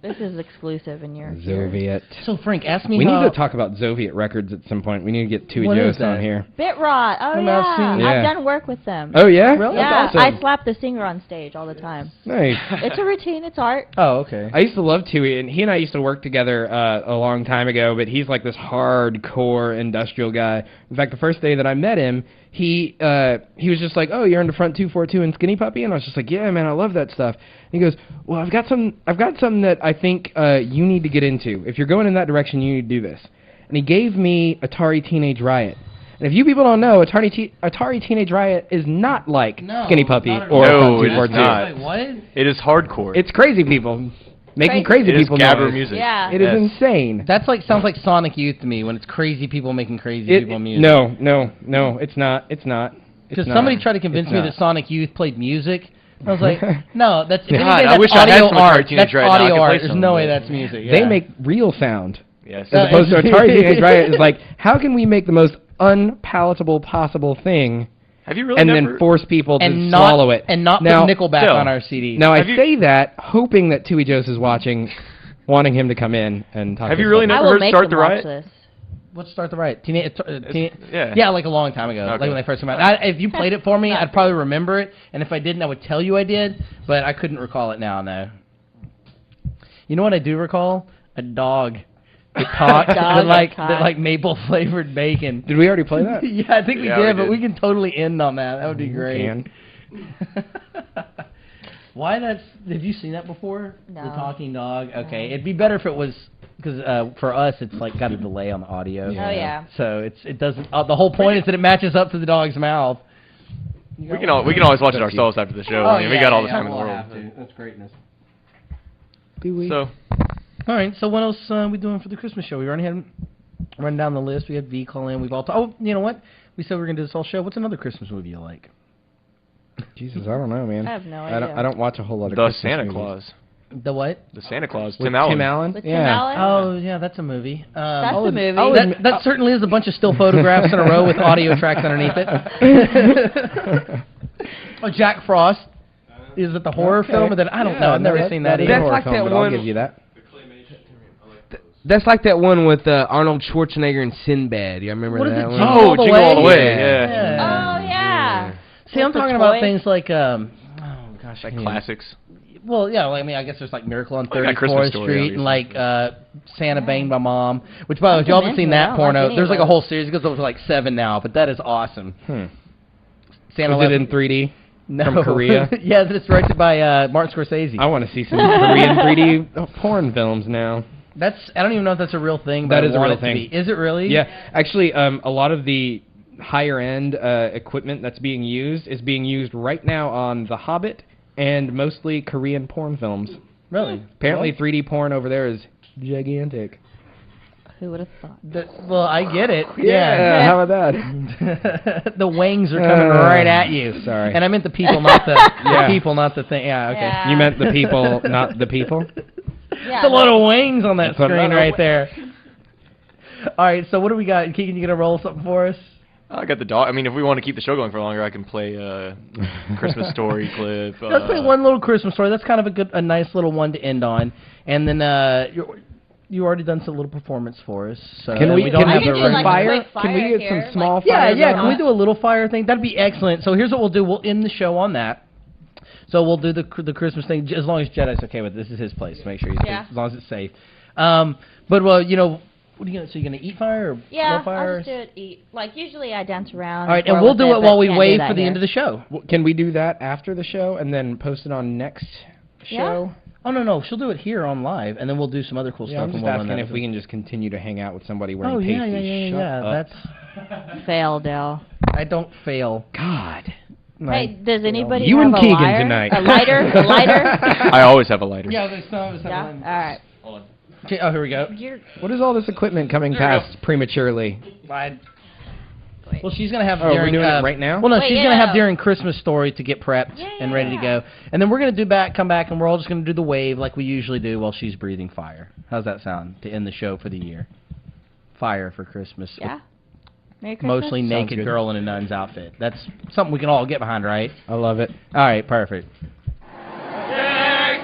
This is exclusive in your. Zoviet. So, Frank, ask me We how... need to talk about Zoviet Records at some point. We need to get Tui What is Jost on that? here. Bitrot. Oh I'm yeah. asking- Yeah. I've done work with them. Oh, yeah? Really? Yeah, That's awesome. I slap the singer on stage all the time. Nice. It's a routine. It's art. Oh, okay. I used to love Tui, and he and I used to work together a long time ago, but he's like this hardcore industrial guy. In fact, the first day that I met him, he was just like, "Oh, you're into Front 242 and Skinny Puppy?" And I was just like, "Yeah, man, I love that stuff." And he goes, "Well, I've got something that I think you need to get into. If you're going in that direction, you need to do this." And he gave me Atari Teenage Riot. And if you people don't know, Atari Teenage Riot is not like No, Skinny Puppy not at or all. Front No, it is 242. not. Wait, what? It is hardcore. It's crazy people making Crazy. crazy It is people gabber noise. music. Yeah. It is Yes. insane. That's like sounds like Sonic Youth to me when it's crazy people making crazy people music. No, it's not. It's not. Because somebody tried to convince It's me not. that Sonic Youth played music. I was like, no, that's, if God, anything, I that's wish I had audio some art. Atari That's Teenage Riot now. I audio could play art. There's some, no way but- that's music. They yeah. make real sound. Yes. As opposed to Atari Teenage Riot is like, how can we make the most unpalatable possible thing Have you really and never... then force people to and swallow it? And not Now- put Nickelback Still. on our CD. Now, I Have you- say that hoping that Tui Jost is watching, wanting him to come in and talk Have to you us really about I never will heard make Start them the watch Riot? this. Let's start the riot. Yeah. Yeah, like a long time ago. Okay. Like when they first came out. If you played it for me, I'd probably remember it. And if I didn't, I would tell you I did. But I couldn't recall it now, no. You know what I do recall? A dog that talked that like maple flavored bacon. Did we already play that? Yeah, I think we Yeah, did, we but did. we can totally end on that. That would be great. Can. Why that's... Have you seen that before? No. The talking dog? Okay. It'd be better if it was... Because for us, it's like got a delay on the audio. Oh yeah. So it doesn't... the whole point is that it matches up to the dog's mouth. We can always watch it ourselves after the show. I mean, we got all the time in the we'll world. have to. That's greatness. So, All right, so what else we doing for the Christmas show? We already had run down the list. We had V call in. We've all... Oh, you know what? We said we were going to do this whole show. What's another Christmas movie you like? Jesus, I don't know, man. I have no idea. I don't watch a whole lot of The Christmas Santa movies. Claus. The what? The Santa Claus. With Tim Allen. Tim Allen? With Tim Yeah. Allen? Oh, yeah, that's a movie. That's I'll a ad- movie. I'll admit- that certainly is a bunch of still photographs in a row with audio tracks underneath it. Oh, Jack Frost. Is it the horror film? Or that I don't know. I've never seen that is a either. horror like film, that but one- I'll give you that. That's like that one with Arnold Schwarzenegger and Sinbad. You remember What is that it, one? Jingle Oh, All the Jingle All the Way? Way. Yeah. Oh yeah. See, I'm With the talking about toy? things like, oh gosh, Like I can't- classics. Well, yeah, I mean, I guess there's like Miracle on Well, you got Christmas 34th Story, Street and like Santa Banged My Mom, which by the way, if I y'all haven't haven't seen been to it. I that don't porno, like any there's of like a those. whole series. It goes up to like 7 now, but that is awesome. Santa Was it left- in 3D? No. From Korea? Yeah, it's directed by Martin Scorsese. I want to see some Korean 3D porn films now. I don't even know if that's a real thing, but That I is a want real it thing. to be. Is it really? Yeah, actually, a lot of the higher-end equipment that's being used is being used right now on The Hobbit and mostly Korean porn films. Really? Apparently, 3D porn over there is gigantic. Who would have thought? Well, I get it. Yeah, how about that? The wangs are coming right at you. Sorry. And I meant the people, not the, Yeah. the people, not the thing. Yeah, okay. Yeah. You meant the people, not the people? Yeah. It's a lot of wings on that That's screen another right there. All right, so what do we got? Keegan, you gonna roll something for us? I got the dog. I mean, if we want to keep the show going for longer, I can play Christmas Story clip. Let's play one little Christmas story. That's kind of a nice little one to end on. And then you already done some little performance for us. So can we don't have do the fire? Can we get some small fire? Yeah. Can we do a little fire thing? That'd be excellent. So here's what we'll do. We'll end the show on that. So we'll do the Christmas thing as long as Jedi's okay with it. This is his place. Make sure he's as long as it's safe. But well, you know. What are you gonna? So you gonna eat fire or blow fire? I'll just do it. Eat. Like usually I dance around. All right, and we'll do it while we wave for the end of the show. Can we do that after the show and then post it on next show? Oh no, she'll do it here on live, and then we'll do some other cool stuff. I'm just asking if we can just continue to hang out with somebody wearing pasties. That's fail, Dell. I don't fail. God. Hey, does anybody you have and a Keegan lighter? Tonight. A lighter? A lighter? I always have a lighter. Yeah, there's no. All right. Hold on. Okay, oh, here we go. What is all this equipment coming past prematurely? Well, she's going to have during... we're doing it right now? Well, no, she's going to have during Christmas Story to get prepped and ready to go. And then we're going to come back, and we're all just going to do the wave like we usually do while she's breathing fire. How's that sound to end the show for the year? Fire for Christmas. Yeah. Merry Christmas. Mostly naked girl in a nun's outfit. That's something we can all get behind, right? I love it. All right, perfect. Take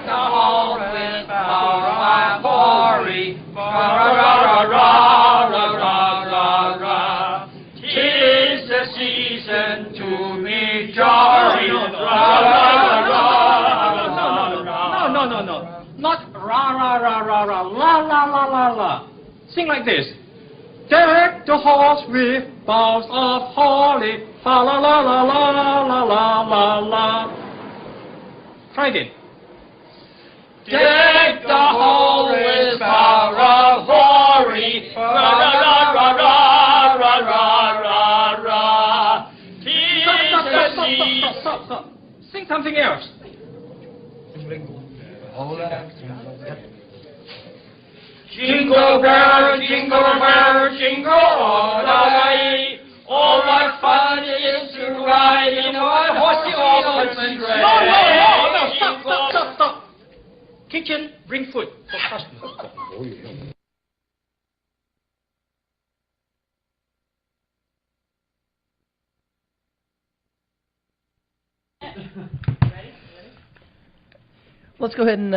the hall with our glory. Ra-ra-ra-ra-ra-ra-ra-ra. 'Tis the season to meet jolly. Ra-ra-ra-ra-ra-ra-ra. No. Not ra-ra-ra-ra-ra. La-la-la-la-la. Sing like this. Deck the halls with boughs of holly. Fa-la-la-la-la-la-la-la-la. Try again. Deck the hall with boughs of holly. Ra-ra-ra-ra-ra-ra-ra-ra. Stop. Sing something else. Jingle bell, jingle all the way. All my fun is to ride in one horsey open sleigh. No, stop. Kitchen, bring food for customers. Let's go ahead and,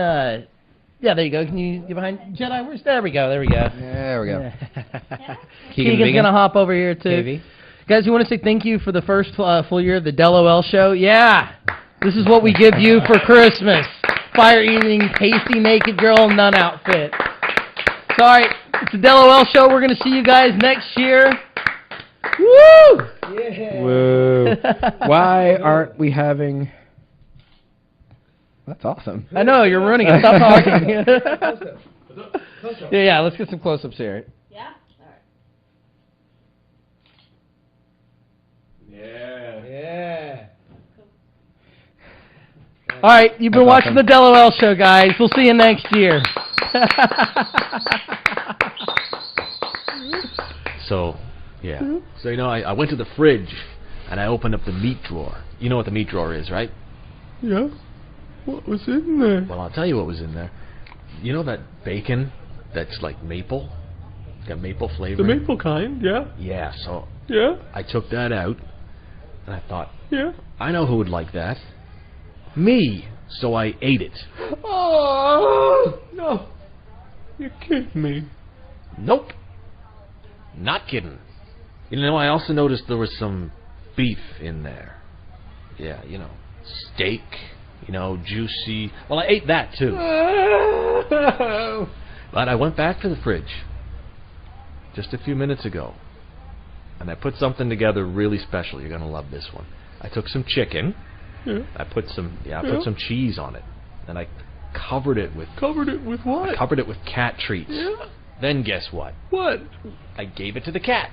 yeah, there you go. Can you get behind Jedi? There we go. There we go. Keegan's going to hop over here, too. KV. Guys, you want to say thank you for the first full year of the DELoL show? Yeah. This is what we give you for Christmas. Fire-eating, pasty, naked girl, nun outfit. Sorry, it's the DELoL show. We're going to see you guys next year. Woo! Yeah. Woo. Why aren't we having... That's awesome. I know, you're ruining it. Stop talking. Yeah, let's get some close-ups here. Yeah? All right. Yeah. All right, you've been watching the DELoL show, guys. We'll see you next year. So, yeah. So, you know, I went to the fridge, and I opened up the meat drawer. You know what the meat drawer is, right? Yeah. What was in there? Well, I'll tell you what was in there. You know that bacon that's like maple? It's got maple flavor? The maple kind, yeah. Yeah, so Yeah. I took that out, and I thought, Yeah. I know who would like that. Me. So I ate it. Oh, no. You're kidding me. Nope. Not kidding. You know, I also noticed there was some beef in there. Yeah, you know, steak, you know, juicy. Well, I ate that too. But I went back to the fridge just a few minutes ago, and I put something together really special. You're going to love this one. I took some chicken. Yeah. I put some cheese on it, and I covered it with... Covered it with what? I covered it with cat treats. Yeah. Then guess what? What? I gave it to the cat.